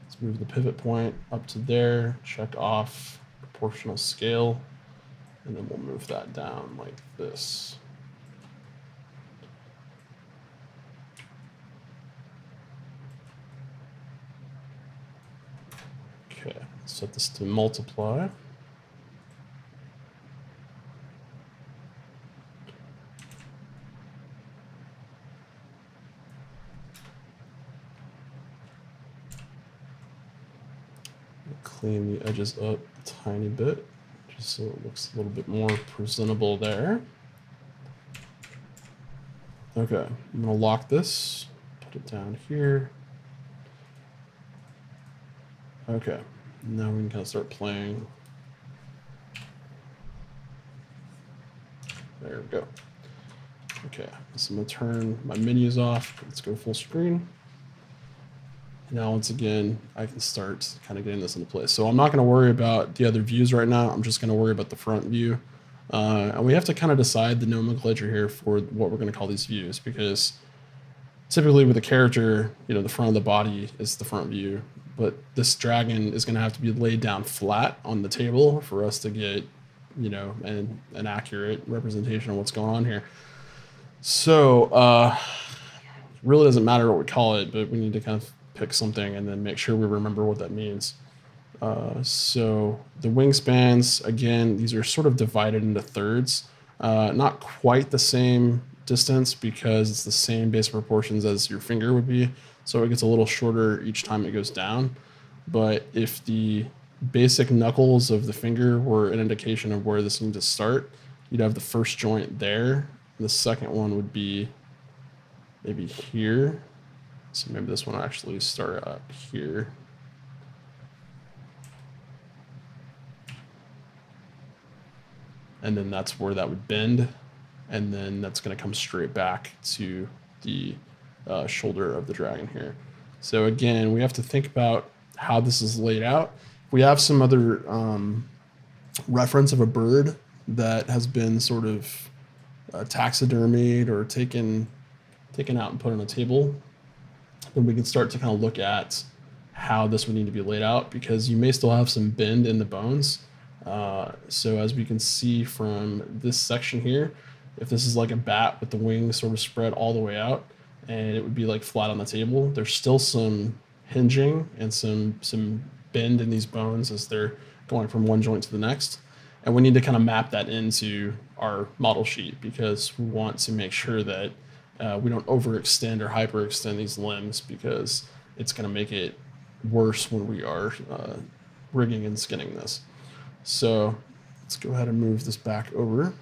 let's move the pivot point up to there, check off proportional scale, and then we'll move that down like this. Okay, set this to multiply. Clean the edges up a tiny bit, just so it looks a little bit more presentable there. Okay, I'm gonna lock this, put it down here. Okay, now we can kind of start playing. There we go. Okay, so I'm gonna turn my menus off. Let's go full screen. Now, once again, I can start kind of getting this into place. So I'm not gonna worry about the other views right now. I'm just gonna worry about the front view. And we have to kind of decide the nomenclature here for what we're gonna call these views, because typically with a character, you know, the front of the body is the front view, but this dragon is going to have to be laid down flat on the table for us to get, you know, an accurate representation of what's going on here. So really doesn't matter what we call it, but we need to kind of pick something and then make sure we remember what that means. So the wingspans, again, these are sort of divided into thirds, not quite the same distance because it's the same base proportions as your finger would be. So it gets a little shorter each time it goes down. But if the basic knuckles of the finger were an indication of where this needs to start, you'd have the first joint there The second one would be maybe here. So maybe this one will actually start up here. And then that's where that would bend. And then that's going to come straight back to the shoulder of the dragon here. So again, we have to think about how this is laid out. We have some other reference of a bird that has been sort of taxidermied or taken out and put on a table. Then we can start to kind of look at how this would need to be laid out, because you may still have some bend in the bones. So as we can see from this section here, if this is like a bat with the wings sort of spread all the way out and it would be like flat on the table, there's still some hinging and some bend in these bones as they're going from one joint to the next. And we need to kind of map that into our model sheet, because we want to make sure that we don't overextend or hyperextend these limbs, because it's going to make it worse when we are rigging and skinning this. So let's go ahead and move this back over.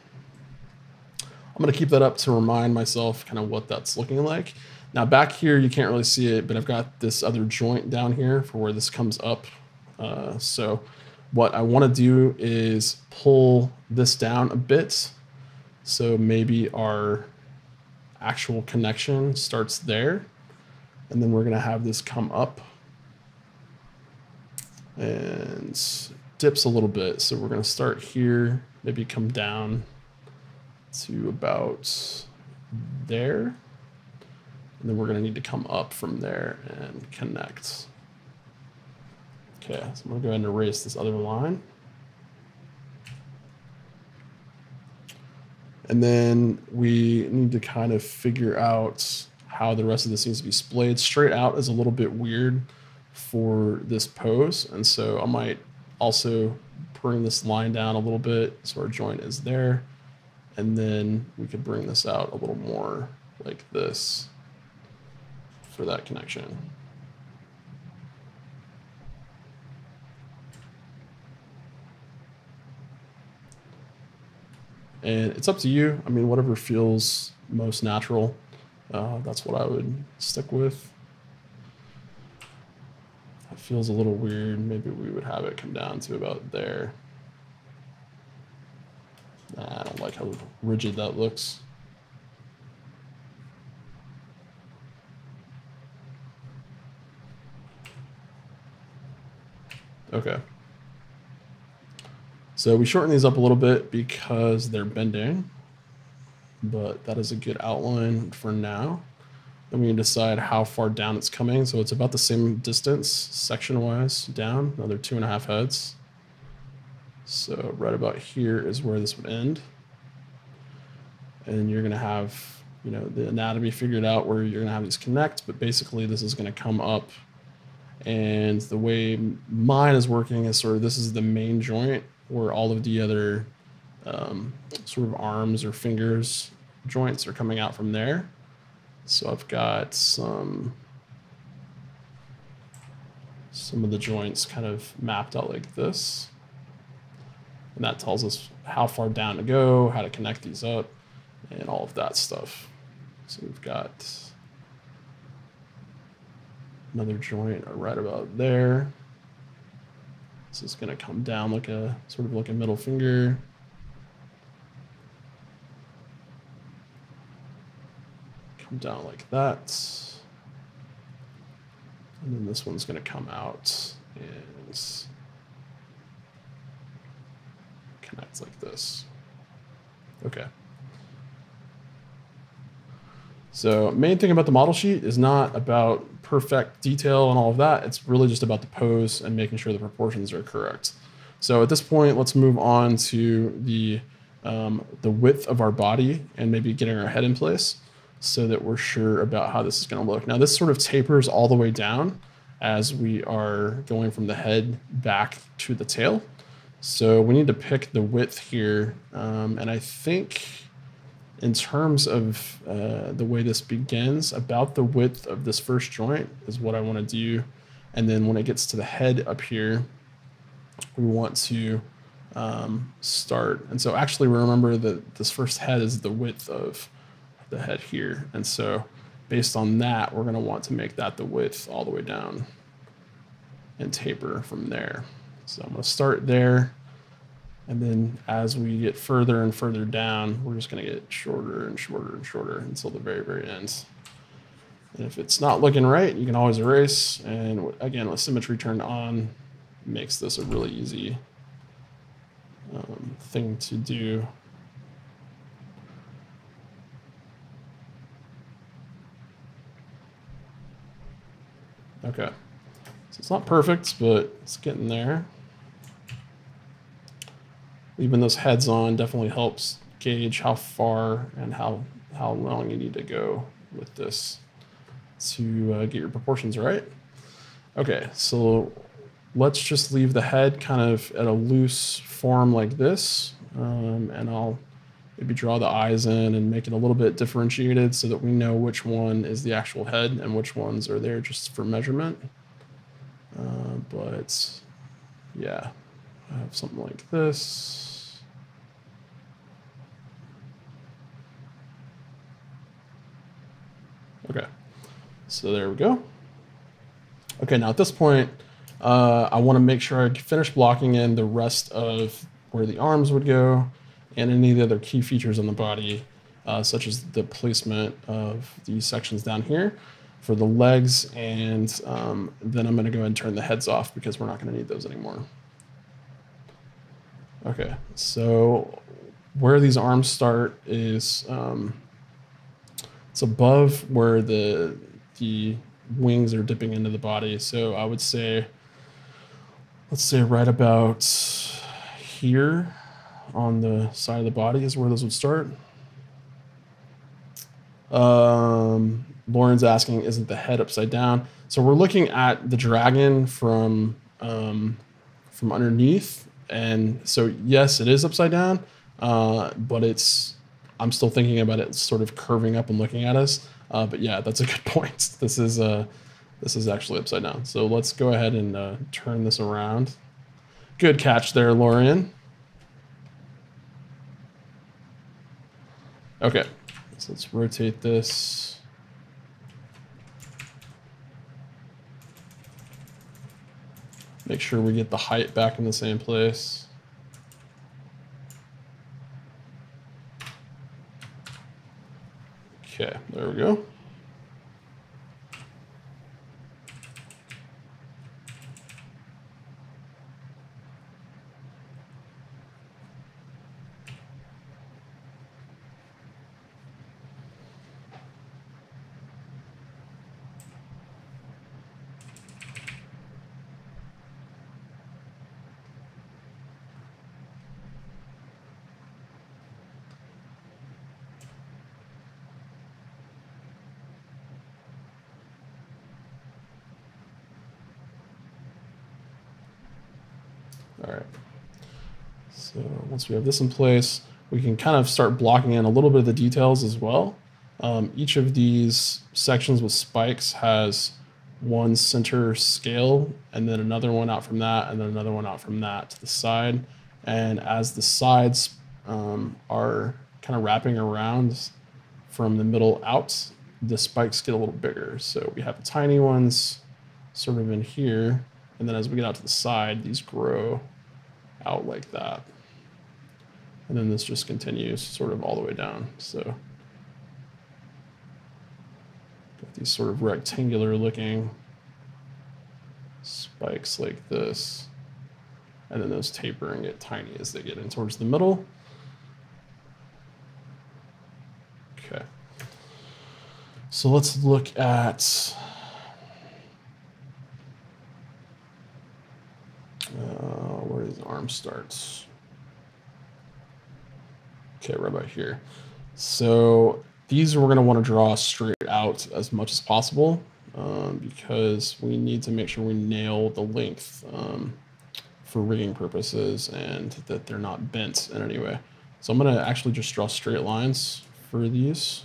I'm going to keep that up to remind myself kind of what that's looking like. Now back here, you can't really see it, but I've got this other joint down here for where this comes up. So what I want to do is pull this down a bit. So maybe our actual connection starts there. And then we're going to have this come up and dips a little bit. So we're going to start here, maybe come down to about there. And then we're going to need to come up from there and connect. Okay, so I'm going to go ahead and erase this other line. And then we need to kind of figure out how the rest of this needs to be splayed. Straight out is a little bit weird for this pose. And so I might also bring this line down a little bit so our joint is there. And then we could bring this out a little more like this for that connection. And it's up to you. I mean, whatever feels most natural, that's what I would stick with. That feels a little weird. Maybe we would have it come down to about there. I don't like how rigid that looks. Okay. So we shorten these up a little bit because they're bending, but that is a good outline for now. Then we can decide how far down it's coming. So it's about the same distance section-wise down, another 2.5 heads. So right about here is where this would end. And you're gonna have, you know, the anatomy figured out where you're gonna have these connect, but basically this is gonna come up. And the way mine is working is sort of, this is the main joint where all of the other sort of arms or fingers joints are coming out from there. So I've got some of the joints kind of mapped out like this. And that tells us how far down to go, how to connect these up, and all of that stuff. So we've got another joint right about there. This is going to come down like a sort of like a middle finger. Come down like that. And then this one's going to come out and connect like this. Okay. So main thing about the model sheet is not about perfect detail and all of that. It's really just about the pose and making sure the proportions are correct. So at this point, let's move on to the width of our body and maybe getting our head in place so that we're sure about how this is going to look. Now this sort of tapers all the way down as we are going from the head back to the tail. So we need to pick the width here. And I think in terms of the way this begins, about the width of this first joint is what I want to do. And then when it gets to the head up here, we want to start. And so actually remember that this first head is the width of the head here. And so based on that, we're going to want to make that the width all the way down and taper from there. So I'm going to start there. And then as we get further and further down, we're just going to get shorter and shorter and shorter until the very, very end. And if it's not looking right, you can always erase. And again, with symmetry turned on, makes this a really easy thing to do. Okay, so it's not perfect, but it's getting there. Leaving those heads on definitely helps gauge how far and how long you need to go with this to get your proportions right. Okay, so let's just leave the head kind of at a loose form like this, and I'll maybe draw the eyes in and make it a little bit differentiated so that we know which one is the actual head and which ones are there just for measurement. But yeah, I have something like this. Okay, so there we go. Okay, now at this point, I want to make sure I finish blocking in the rest of where the arms would go and any of the other key features on the body, such as the placement of these sections down here for the legs. And then I'm going to go ahead and turn the heads off because we're not going to need those anymore. Okay, so where these arms start is it's above where the wings are dipping into the body. So I would say, let's say right about here on the side of the body is where those would start. Lauren's asking, isn't the head upside down? So we're looking at the dragon from underneath. And so, yes, it is upside down, but I'm still thinking about it sort of curving up and looking at us. But yeah, that's a good point. This is actually upside down. So let's go ahead and turn this around. Good catch there, Lorian. Okay, so let's rotate this. Make sure we get the height back in the same place. Okay, there we go. All right, so once we have this in place, we can kind of start blocking in a little bit of the details as well. Each of these sections with spikes has one center scale and then another one out from that and then another one out from that to the side. And as the sides are kind of wrapping around from the middle out, the spikes get a little bigger. So we have tiny ones sort of in here. And then as we get out to the side, these grow out like that. And then this just continues sort of all the way down. So got these sort of rectangular looking spikes like this. And then those taper and get tiny as they get in towards the middle. Okay. So let's look at where his arm starts. Okay, right about here. So these we're going to want to draw straight out as much as possible because we need to make sure we nail the length for rigging purposes and that they're not bent in any way. So I'm going to actually just draw straight lines for these.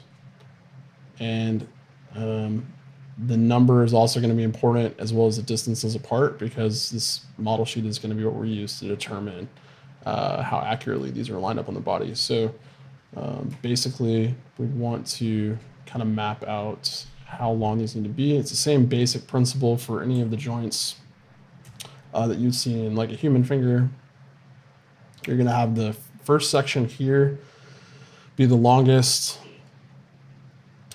And the number is also going to be important as well as the distances apart because this model sheet is going to be what we use to determine how accurately these are lined up on the body. So basically, we want to kind of map out how long these need to be. It's the same basic principle for any of the joints that you'd see in like a human finger. You're going to have the first section here be the longest.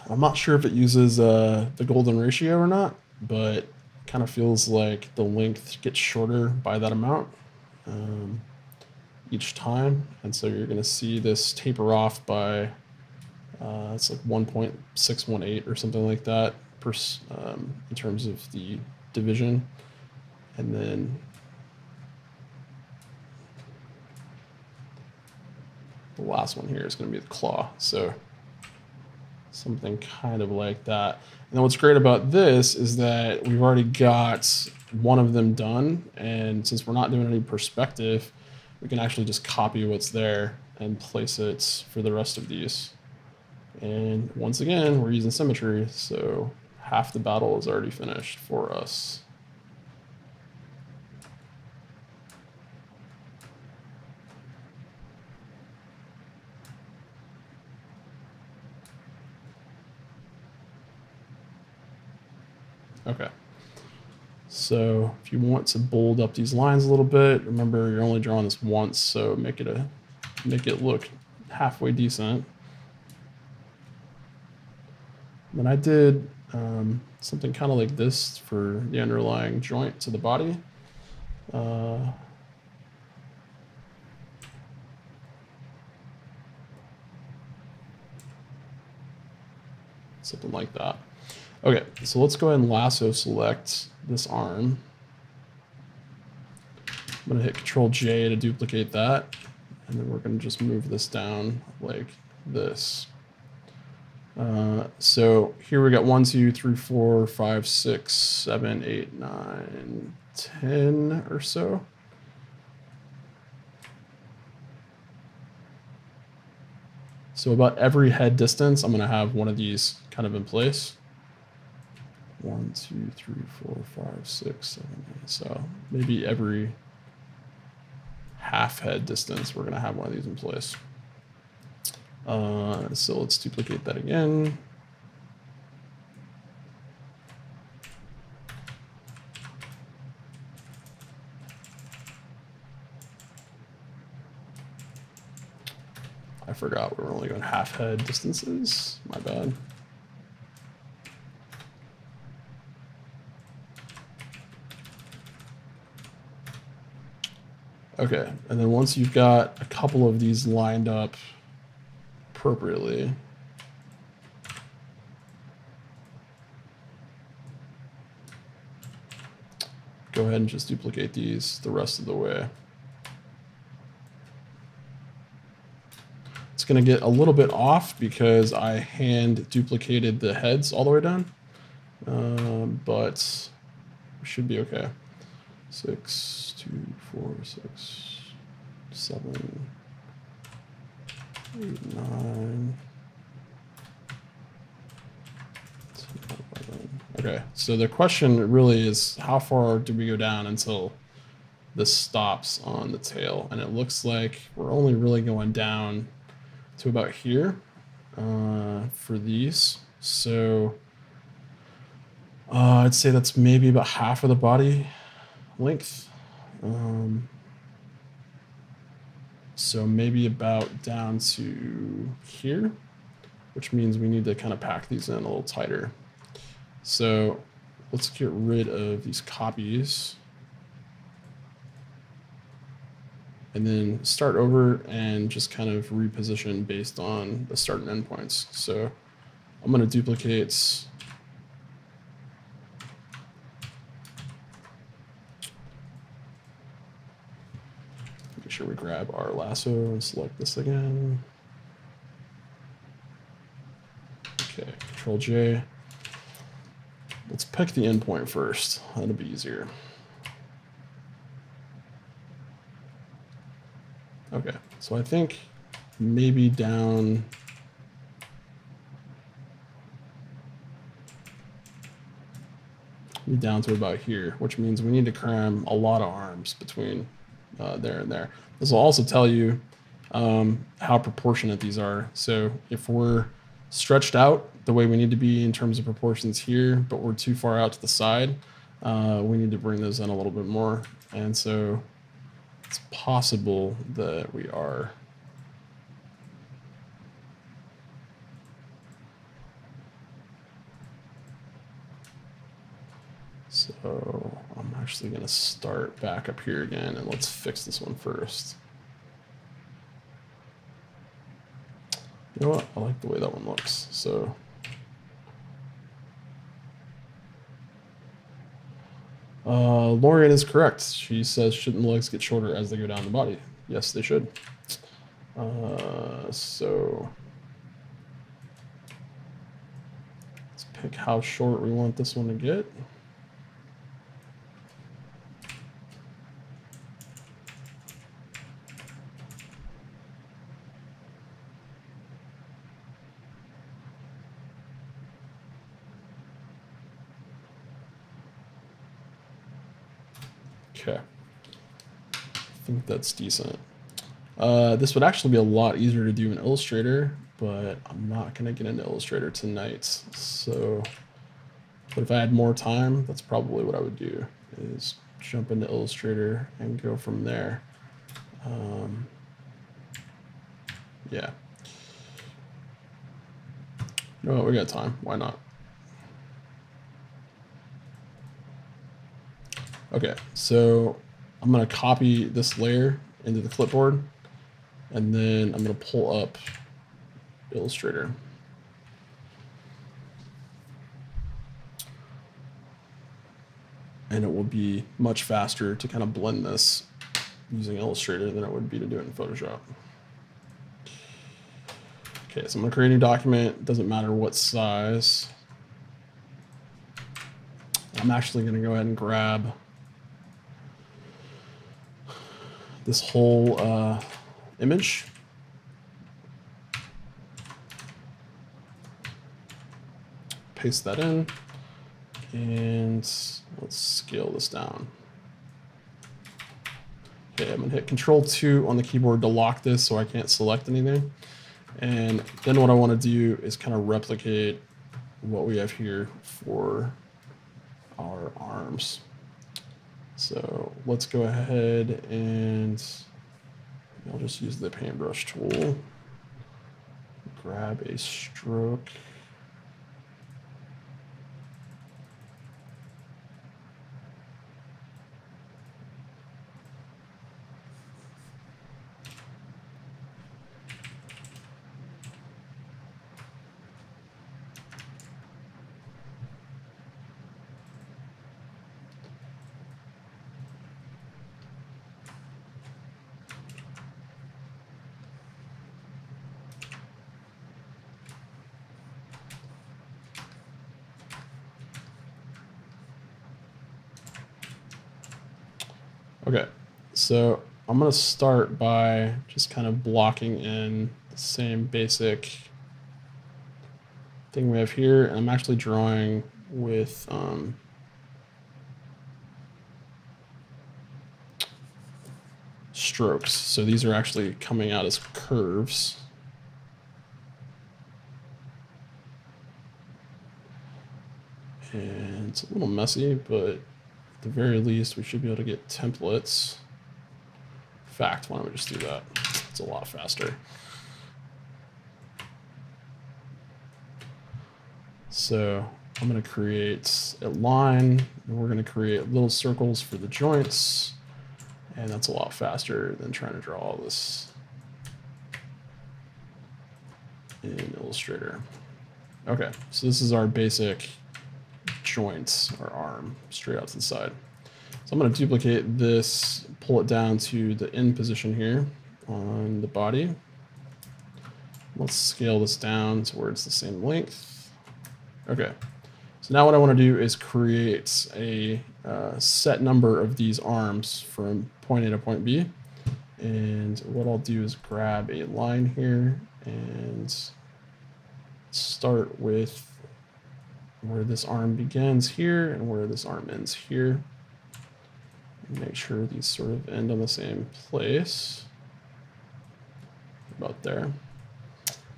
I'm not sure if it uses the golden ratio or not, but it kind of feels like the length gets shorter by that amount each time. And so you're going to see this taper off by, it's like 1.618 or something like that in terms of the division. And then the last one here is going to be the claw. So something kind of like that. And then what's great about this is that we've already got one of them done. And since we're not doing any perspective, we can actually just copy what's there and place it for the rest of these. And once again, we're using symmetry. So half the battle is already finished for us. Okay, so if you want to bold up these lines a little bit, remember you're only drawing this once, so make it look halfway decent. Then I did something kind of like this for the underlying joint to the body. Something like that. Okay, so let's go ahead and lasso select this arm. I'm gonna hit Control J to duplicate that, and then we're gonna just move this down like this. So here we got 1, 2, 3, 4, 5, 6, 7, 8, 9, 10 or so. So about every head distance, I'm gonna have one of these kind of in place. 1, 2, 3, 4, 5, 6, 7, 8. So maybe every half head distance, we're going to have one of these in place. So let's duplicate that again. I forgot we were only going half head distances. My bad. Okay, and then once you've got a couple of these lined up appropriately, go ahead and just duplicate these the rest of the way. It's going to get a little bit off because I hand duplicated the heads all the way down, but we should be okay. 6, 2, 4, 6, 7, 8, 9, 10, 11. Okay, so the question really is how far do we go down until this stops on the tail? And it looks like we're only really going down to about here for these. So I'd say that's maybe about half of the body length. So maybe about down to here, which means we need to kind of pack these in a little tighter. So let's get rid of these copies and then start over and just kind of reposition based on the start and end points. So I'm going to duplicate make sure we grab our lasso and select this again. Okay, Control J. Let's pick the endpoint first. That'll be easier. Okay, so I think maybe down to about here, which means we need to cram a lot of arms between there and there. This will also tell you how proportionate these are. So if we're stretched out the way we need to be in terms of proportions here, but we're too far out to the side, we need to bring those in a little bit more. And so it's possible that we are. So I'm actually going to start back up here again, and let's fix this one first. You know what? I like the way that one looks. So Lorian is correct. She says, shouldn't the legs get shorter as they go down the body? Yes, they should. So let's pick how short we want this one to get. Okay, I think that's decent. This would actually be a lot easier to do in Illustrator, but I'm not going to get into Illustrator tonight. So, but if I had more time, that's probably what I would do, is jump into Illustrator and go from there. Yeah. You know what, we got time. Why not? Okay, so I'm going to copy this layer into the clipboard, and then I'm going to pull up Illustrator. And it will be much faster to kind of blend this using Illustrator than it would be to do it in Photoshop. Okay, so I'm going to create a new document. Doesn't matter what size. I'm actually going to go ahead and grab this whole image. Paste that in, and let's scale this down. Okay, I'm gonna hit Control-2 on the keyboard to lock this so I can't select anything. And then what I want to do is kind of replicate what we have here for our arms. So let's go ahead and I'll just use the paintbrush tool, grab a stroke. Okay, so I'm going to start by just kind of blocking in the same basic thing we have here. And I'm actually drawing with strokes. So these are actually coming out as curves. And it's a little messy, but at the very least, we should be able to get templates. In fact, why don't we just do that? It's a lot faster. So I'm going to create a line, and we're going to create little circles for the joints. And that's a lot faster than trying to draw all this in Illustrator. Okay, so this is our basic joints, our arm, straight out to the side. So I'm going to duplicate this, pull it down to the end position here on the body. Let's scale this down to where it's the same length. Okay, so now what I want to do is create a set number of these arms from point A to point B. And what I'll do is grab a line here and start with where this arm begins here and where this arm ends here. Make sure these sort of end on the same place. About there.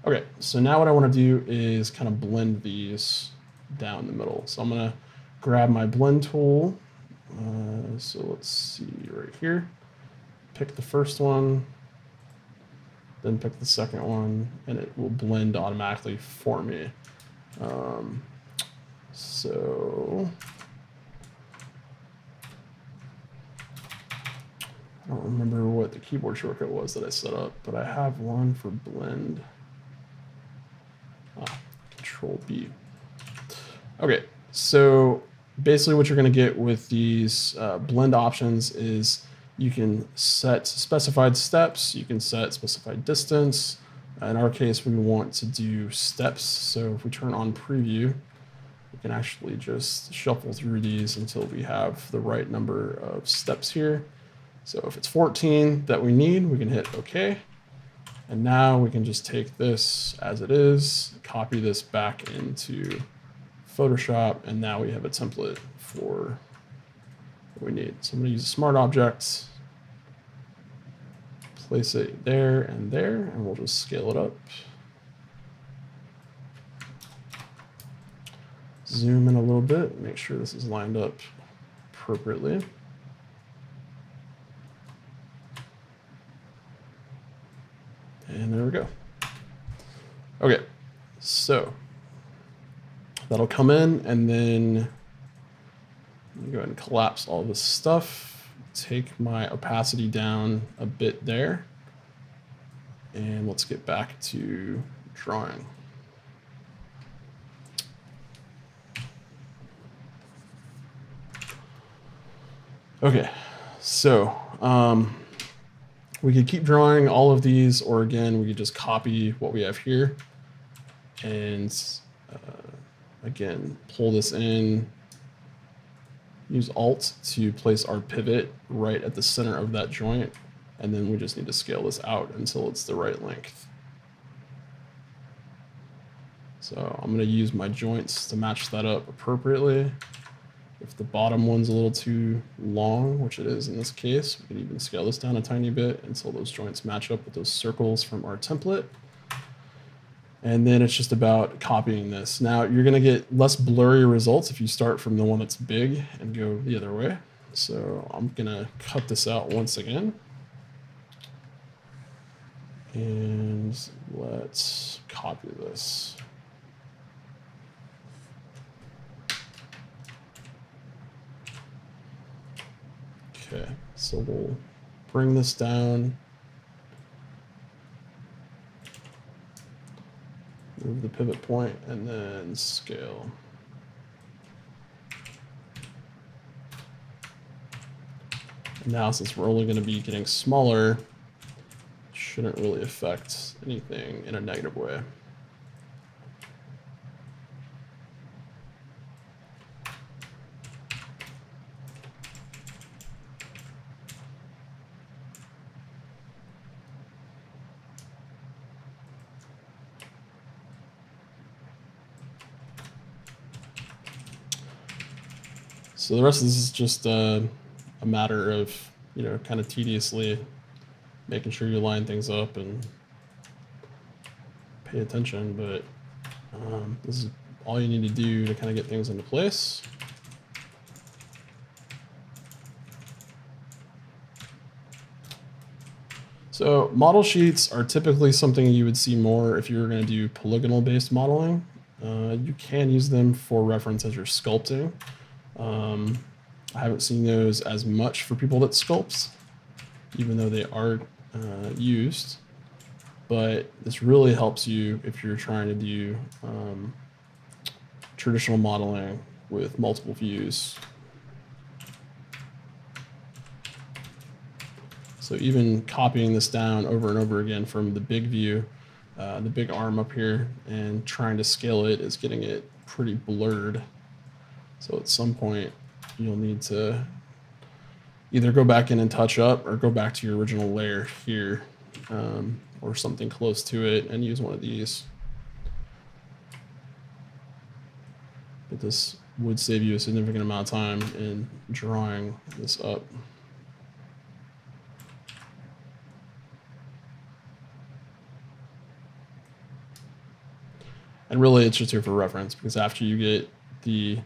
Okay, so now what I want to do is kind of blend these down the middle. So I'm going to grab my blend tool. So let's see right here. Pick the first one, then pick the second one, and it will blend automatically for me. So I don't remember what the keyboard shortcut was that I set up, but I have one for blend. Control B. Okay, so basically what you're going to get with these blend options is you can set specified steps, you can set specified distance. In our case, we want to do steps. So if we turn on preview, we can actually just shuffle through these until we have the right number of steps here. So if it's 14 that we need, we can hit OK. And now we can just take this as it is, copy this back into Photoshop, and now we have a template for what we need. So I'm going to use a smart object, place it there, and we'll just scale it up. Zoom in a little bit, make sure this is lined up appropriately. And there we go. Okay, so that'll come in, and then go ahead and collapse all this stuff. Take my opacity down a bit there, and let's get back to drawing. Okay, so we could keep drawing all of these, or again, we could just copy what we have here and again, pull this in, use Alt to place our pivot right at the center of that joint, and then we just need to scale this out until it's the right length. So I'm going to use my joints to match that up appropriately. If the bottom one's a little too long, which it is in this case, we can even scale this down a tiny bit until those joints match up with those circles from our template. And then it's just about copying this. Now you're going to get less blurry results if you start from the one that's big and go the other way. So I'm going to cut this out once again. And let's copy this. Okay, so we'll bring this down, move the pivot point, and then scale. And now, since we're only going to be getting smaller, it shouldn't really affect anything in a negative way. So the rest of this is just a matter of, kind of tediously making sure you line things up and pay attention. But this is all you need to do to kind of get things into place. So model sheets are typically something you would see more if you were going to do polygonal-based modeling. You can use them for reference as you're sculpting. I haven't seen those as much for people that sculpt, even though they are used. But this really helps you if you're trying to do traditional modeling with multiple views. So even copying this down over and over again from the big view, the big arm up here, and trying to scale it is getting it pretty blurred. So at some point, you'll need to either go back in and touch up or go back to your original layer here, or something close to it, and use one of these. But this would save you a significant amount of time in drawing this up. And really, it's just here for reference, because after you get the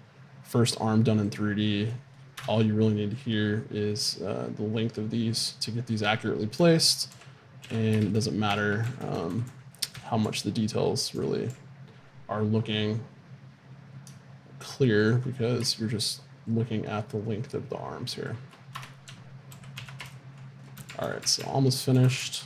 first arm done in 3D, all you really need here is the length of these to get these accurately placed. And it doesn't matter how much the details really are looking clear, because you're just looking at the length of the arms here. All right, so almost finished.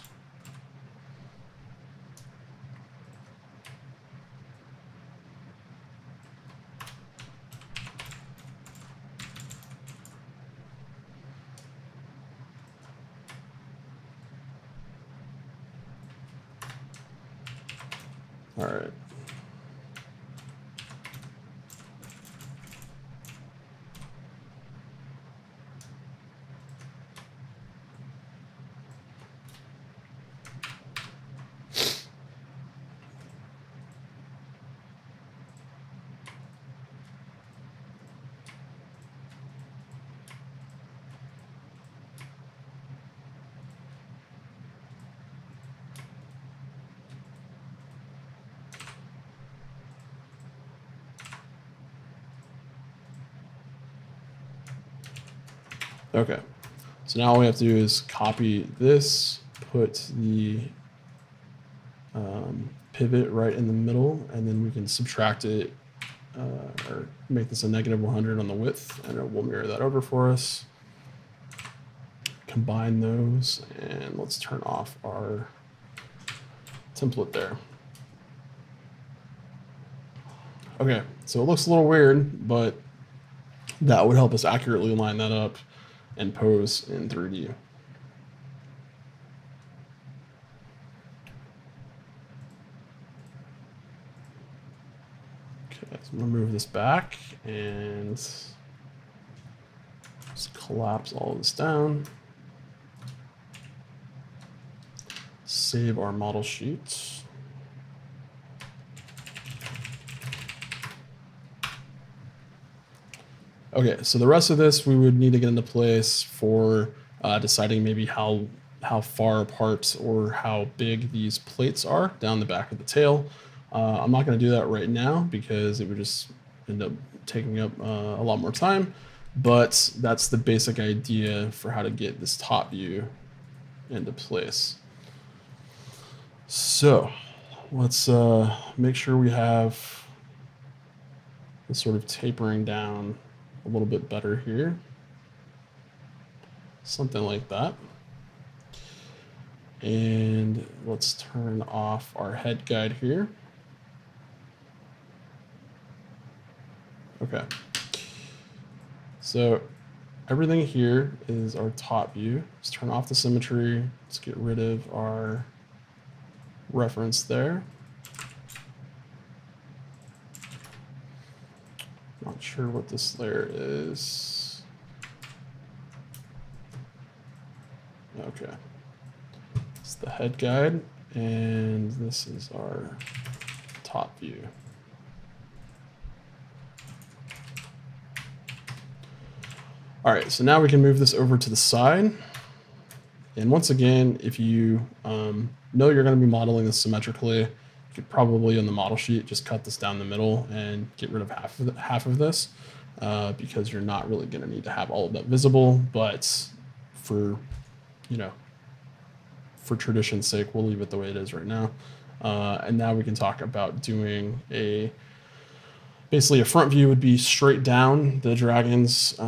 All right. Okay, so now all we have to do is copy this, put the pivot right in the middle, and then we can subtract it or make this a -100 on the width, and it will mirror that over for us. Combine those, and let's turn off our template there. Okay, so it looks a little weird, but that would help us accurately line that up and pose in 3D. Okay, so I'm gonna move this back and just collapse all of this down. Save our model sheet. Okay, so the rest of this we would need to get into place for deciding maybe how far apart or how big these plates are down the back of the tail. I'm not going to do that right now because it would just end up taking up a lot more time, but that's the basic idea for how to get this top view into place. So let's make sure we have this sort of tapering down a little bit better here. Something like that. And let's turn off our head guide here. Okay. So everything here is our top view. Let's turn off the symmetry. Let's get rid of our reference there. Not sure what this layer is. Okay. It's the head guide, and this is our top view. All right, so now we can move this over to the side. And once again, if you know you're going to be modeling this symmetrically, you could probably on the model sheet just cut this down the middle and get rid of half of this because you're not really going to need to have all of that visible. But for for tradition's sake, we'll leave it the way it is right now. And now we can talk about doing basically a front view would be straight down the dragon's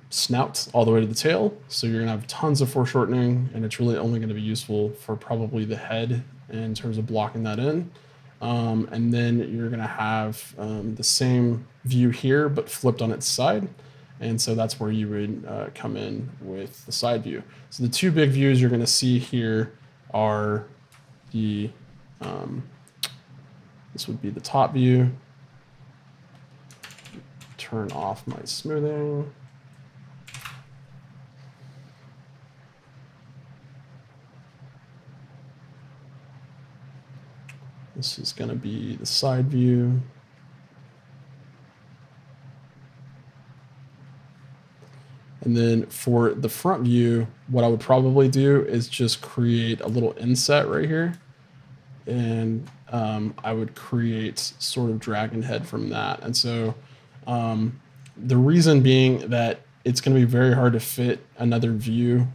snout all the way to the tail. So you're gonna have tons of foreshortening, and it's really only gonna be useful for probably the head in terms of blocking that in. And then you're gonna have the same view here, but flipped on its side. And so that's where you would come in with the side view. So the two big views you're gonna see here are the, this would be the top view. Turn off my smoothing. This is going to be the side view. And then for the front view, what I would probably do is just create a little inset right here. and I would create sort of dragon head from that. And so the reason being that it's going to be very hard to fit another view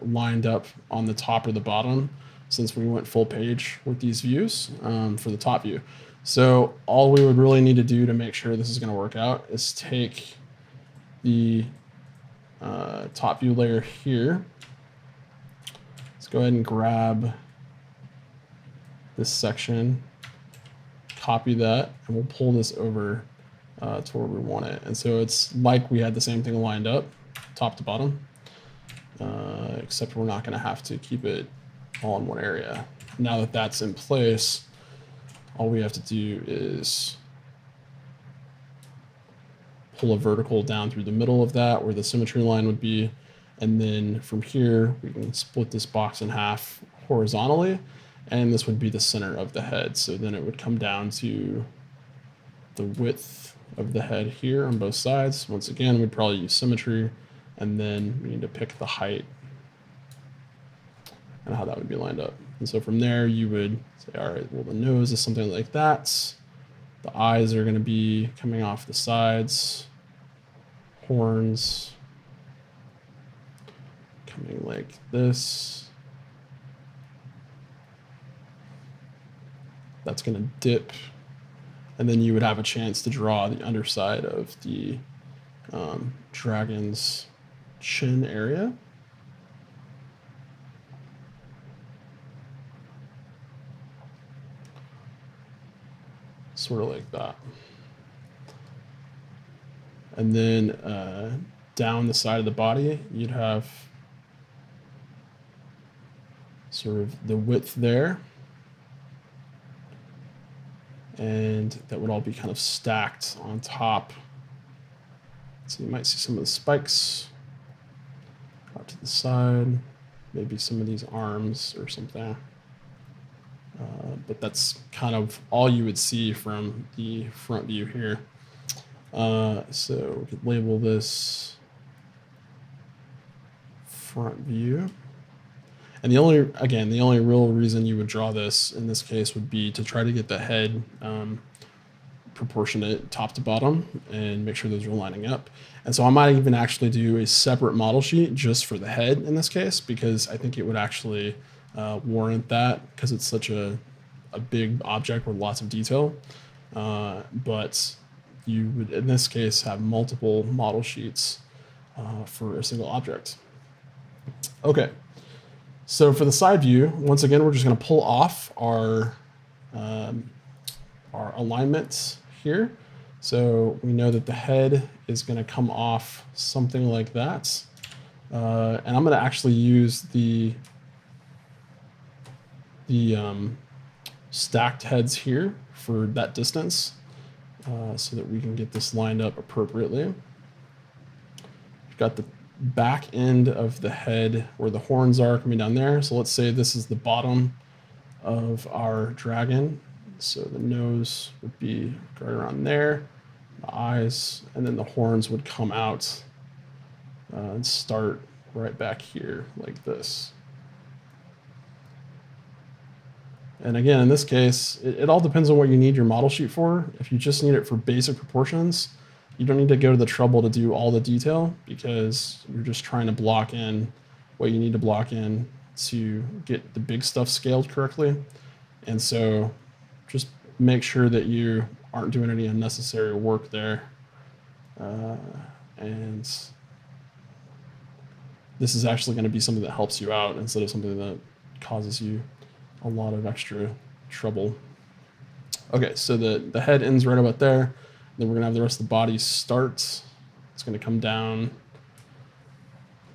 lined up on the top or the bottom, since we went full page with these views for the top view. So all we would really need to do to make sure this is going to work out is take the top view layer here. Let's go ahead and grab this section, copy that, and we'll pull this over to where we want it. And so it's like we had the same thing lined up, top to bottom, except we're not going to have to keep it all in one area. Now that that's in place, all we have to do is pull a vertical down through the middle of that where the symmetry line would be. And then from here, we can split this box in half horizontally, and this would be the center of the head. So then it would come down to the width of the head here on both sides. Once again, we'd probably use symmetry, and then we need to pick the height and how that would be lined up. And so from there, you would say, all right, well, the nose is something like that. The eyes are going to be coming off the sides, horns coming like this. That's going to dip, and then you would have a chance to draw the underside of the dragon's chin area. Sort of like that. And then down the side of the body, you'd have sort of the width there. And that would all be kind of stacked on top. So you might see some of the spikes out to the side, maybe some of these arms or something. But that's kind of all you would see from the front view here. So we could label this front view. And the only real reason you would draw this in this case would be to try to get the head proportionate top to bottom and make sure those are lining up. And so I might even actually do a separate model sheet just for the head in this case, because I think it would actually warrant that, because it's such a big object with lots of detail. But you would, in this case, have multiple model sheets for a single object. Okay. So for the side view, once again, we're just going to pull off our alignments here. So we know that the head is going to come off something like that. And I'm going to actually use the stacked heads here for that distance so that we can get this lined up appropriately. We've got the back end of the head where the horns are coming down there. So let's say this is the bottom of our dragon. So the nose would be right around there, the eyes, and then the horns would come out and start right back here like this. And again, in this case, it all depends on what you need your model sheet for. If you just need it for basic proportions, you don't need to go to the trouble to do all the detail, because you're just trying to block in what you need to block in to get the big stuff scaled correctly. And so just make sure that you aren't doing any unnecessary work there. And this is actually going to be something that helps you out instead of something that causes you a lot of extra trouble. Okay, so the head ends right about there. Then we're going to have the rest of the body start. It's going to come down.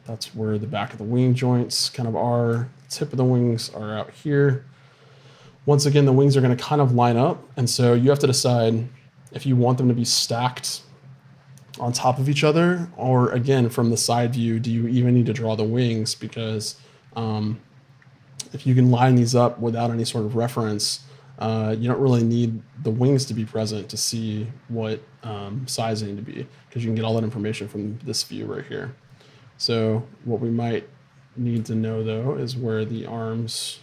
That's where the back of the wing joints kind of are. The tip of the wings are out here. Once again, the wings are going to kind of line up. And so you have to decide if you want them to be stacked on top of each other, or again, from the side view, do you even need to draw the wings? Because if you can line these up without any sort of reference, you don't really need the wings to be present to see what size they need to be, because you can get all that information from this view right here. So what we might need to know, though, is where the arms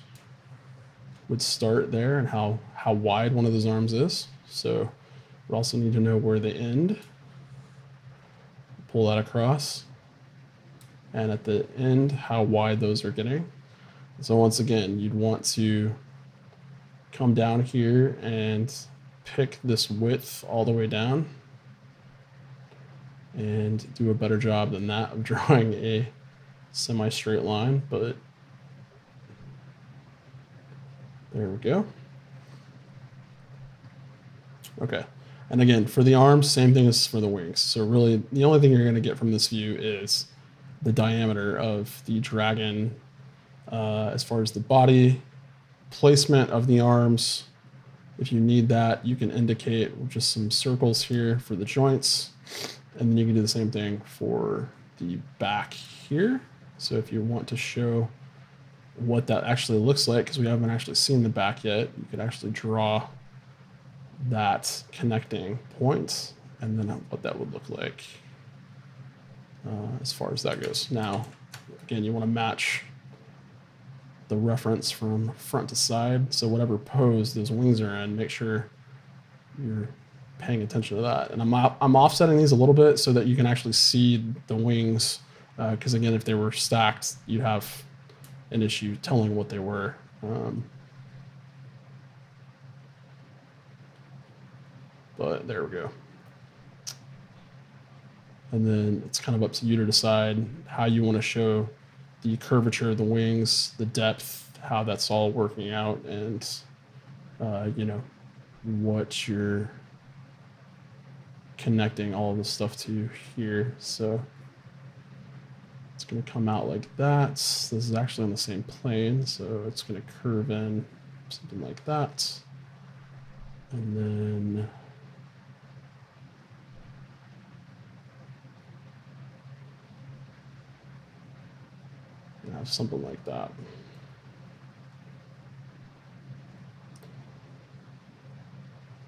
would start there and how wide one of those arms is. So we also need to know where they end. Pull that across. And at the end, how wide those are getting. So once again, you'd want to come down here and pick this width all the way down and do a better job than that of drawing a semi-straight line, but there we go. Okay, and again, for the arms, same thing as for the wings. So really, the only thing you're going to get from this view is the diameter of the dragon as far as the body, placement of the arms. If you need that, you can indicate with just some circles here for the joints, and then you can do the same thing for the back here. So if you want to show what that actually looks like, because we haven't actually seen the back yet, you could actually draw that connecting point and then what that would look like as far as that goes. Now, again, you want to match the reference from front to side. So whatever pose those wings are in, make sure you're paying attention to that. And I'm offsetting these a little bit so that you can actually see the wings. Because again, if they were stacked, you'd have an issue telling what they were. But there we go. And then it's kind of up to you to decide how you want to show the curvature of the wings, the depth, how that's all working out, and you know, what you're connecting all of this stuff to here. So it's going to come out like that. This is actually on the same plane, so it's going to curve in something like that. And then have something like that.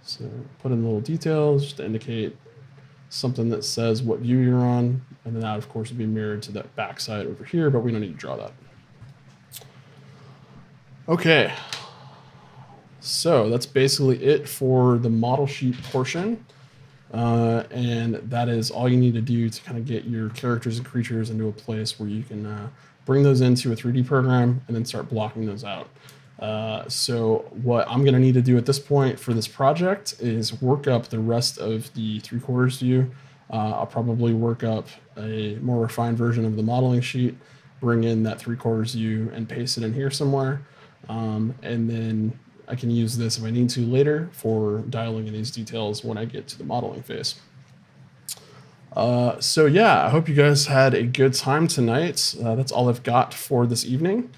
So put in little details just to indicate something that says what view you're on, and then that of course would be mirrored to that backside over here, but we don't need to draw that. Okay, so that's basically it for the model sheet portion. And that is all you need to do to kind of get your characters and creatures into a place where you can bring those into a 3D program and then start blocking those out. So what I'm going to need to do at this point for this project is work up the rest of the 3/4 view. I'll probably work up a more refined version of the modeling sheet, bring in that 3/4 view and paste it in here somewhere. And then I can use this if I need to later for dialing in these details when I get to the modeling phase. So yeah, I hope you guys had a good time tonight. That's all I've got for this evening.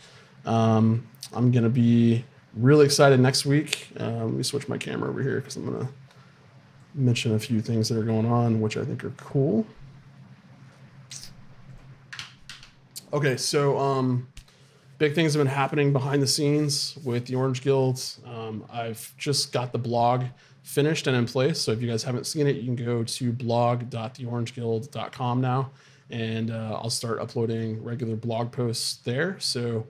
I'm going to be really excited next week. Let me switch my camera over here because I'm going to mention a few things that are going on, which I think are cool. Okay, so big things have been happening behind the scenes with the Orange Guild. I've just got the blog finished and in place. So if you guys haven't seen it, you can go to blog.theorangeguild.com now, and I'll start uploading regular blog posts there. So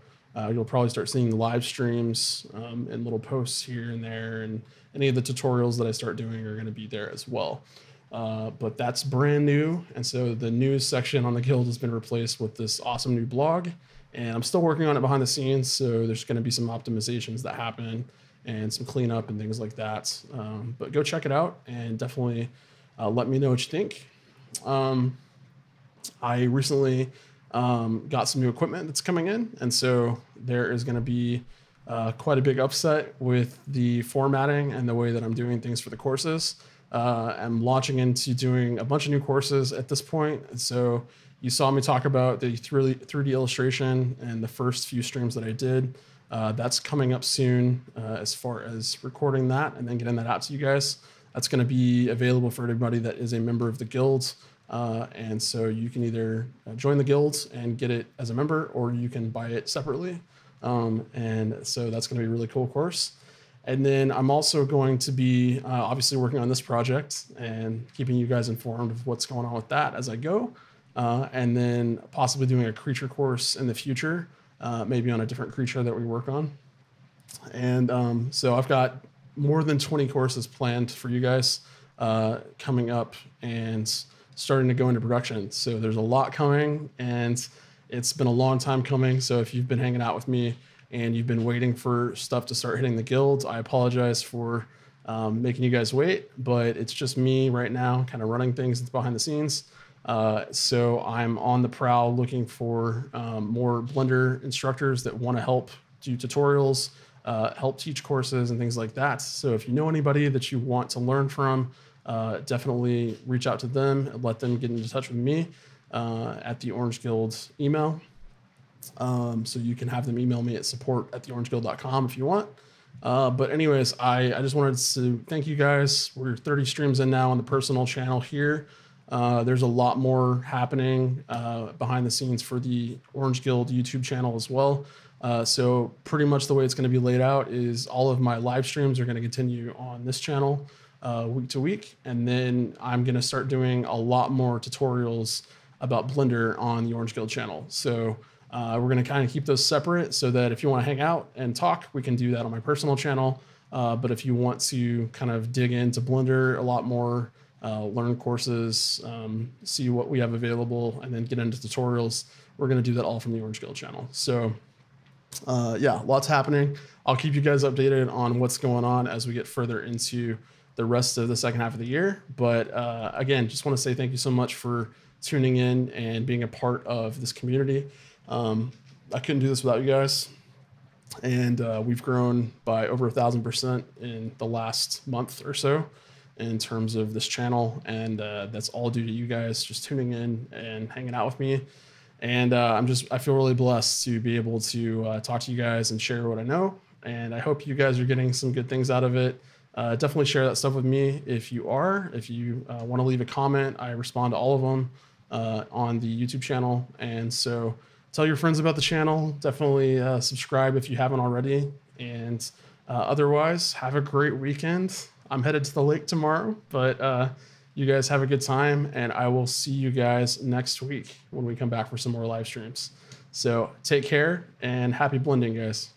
you'll probably start seeing the live streams and little posts here and there, and any of the tutorials that I start doing are going to be there as well. But that's brand new. And so the news section on the Guild has been replaced with this awesome new blog. And I'm still working on it behind the scenes, so there's going to be some optimizations that happen and some cleanup and things like that. But go check it out and definitely let me know what you think. I recently got some new equipment that's coming in, and so there is going to be quite a big upset with the formatting and the way that I'm doing things for the courses. I'm launching into doing a bunch of new courses at this point, and so you saw me talk about the 3D illustration and the first few streams that I did. That's coming up soon as far as recording that and then getting that out to you guys. That's going to be available for everybody that is a member of the Guild. And so you can either join the Guild and get it as a member, or you can buy it separately. And so that's going to be a really cool course. And then I'm also going to be obviously working on this project and keeping you guys informed of what's going on with that as I go. And then possibly doing a creature course in the future, maybe on a different creature that we work on. And so I've got more than 20 courses planned for you guys coming up and starting to go into production. So there's a lot coming, and it's been a long time coming. So if you've been hanging out with me and you've been waiting for stuff to start hitting the guilds, I apologize for making you guys wait, but it's just me right now kind of running things behind the scenes. So I'm on the prowl looking for more Blender instructors that want to help do tutorials, help teach courses and things like that. So if you know anybody that you want to learn from, definitely reach out to them and let them get into touch with me at the Orange Guild email. So you can have them email me at support@theorangeguild.com if you want. But anyways, I just wanted to thank you guys. We're 30 streams in now on the personal channel here. There's a lot more happening behind the scenes for the Orange Guild YouTube channel as well. So pretty much the way it's going to be laid out is all of my live streams are going to continue on this channel week to week. And then I'm going to start doing a lot more tutorials about Blender on the Orange Guild channel. So we're going to kind of keep those separate so that if you want to hang out and talk, we can do that on my personal channel. But if you want to kind of dig into Blender a lot more, learn courses, see what we have available, and then get into tutorials, we're going to do that all from the Orange Guild channel. So yeah, lots happening. I'll keep you guys updated on what's going on as we get further into the rest of the second half of the year. But again, just want to say thank you so much for tuning in and being a part of this community. I couldn't do this without you guys. And we've grown by over 1,000% in the last month or so in terms of this channel. And that's all due to you guys just tuning in and hanging out with me. And I feel really blessed to be able to talk to you guys and share what I know. And I hope you guys are getting some good things out of it. Definitely share that stuff with me if you are. If you want to leave a comment, I respond to all of them on the YouTube channel. And so tell your friends about the channel. Definitely subscribe if you haven't already. And otherwise, have a great weekend. I'm headed to the lake tomorrow, but you guys have a good time, and I will see you guys next week when we come back for some more live streams. So take care and happy blending, guys.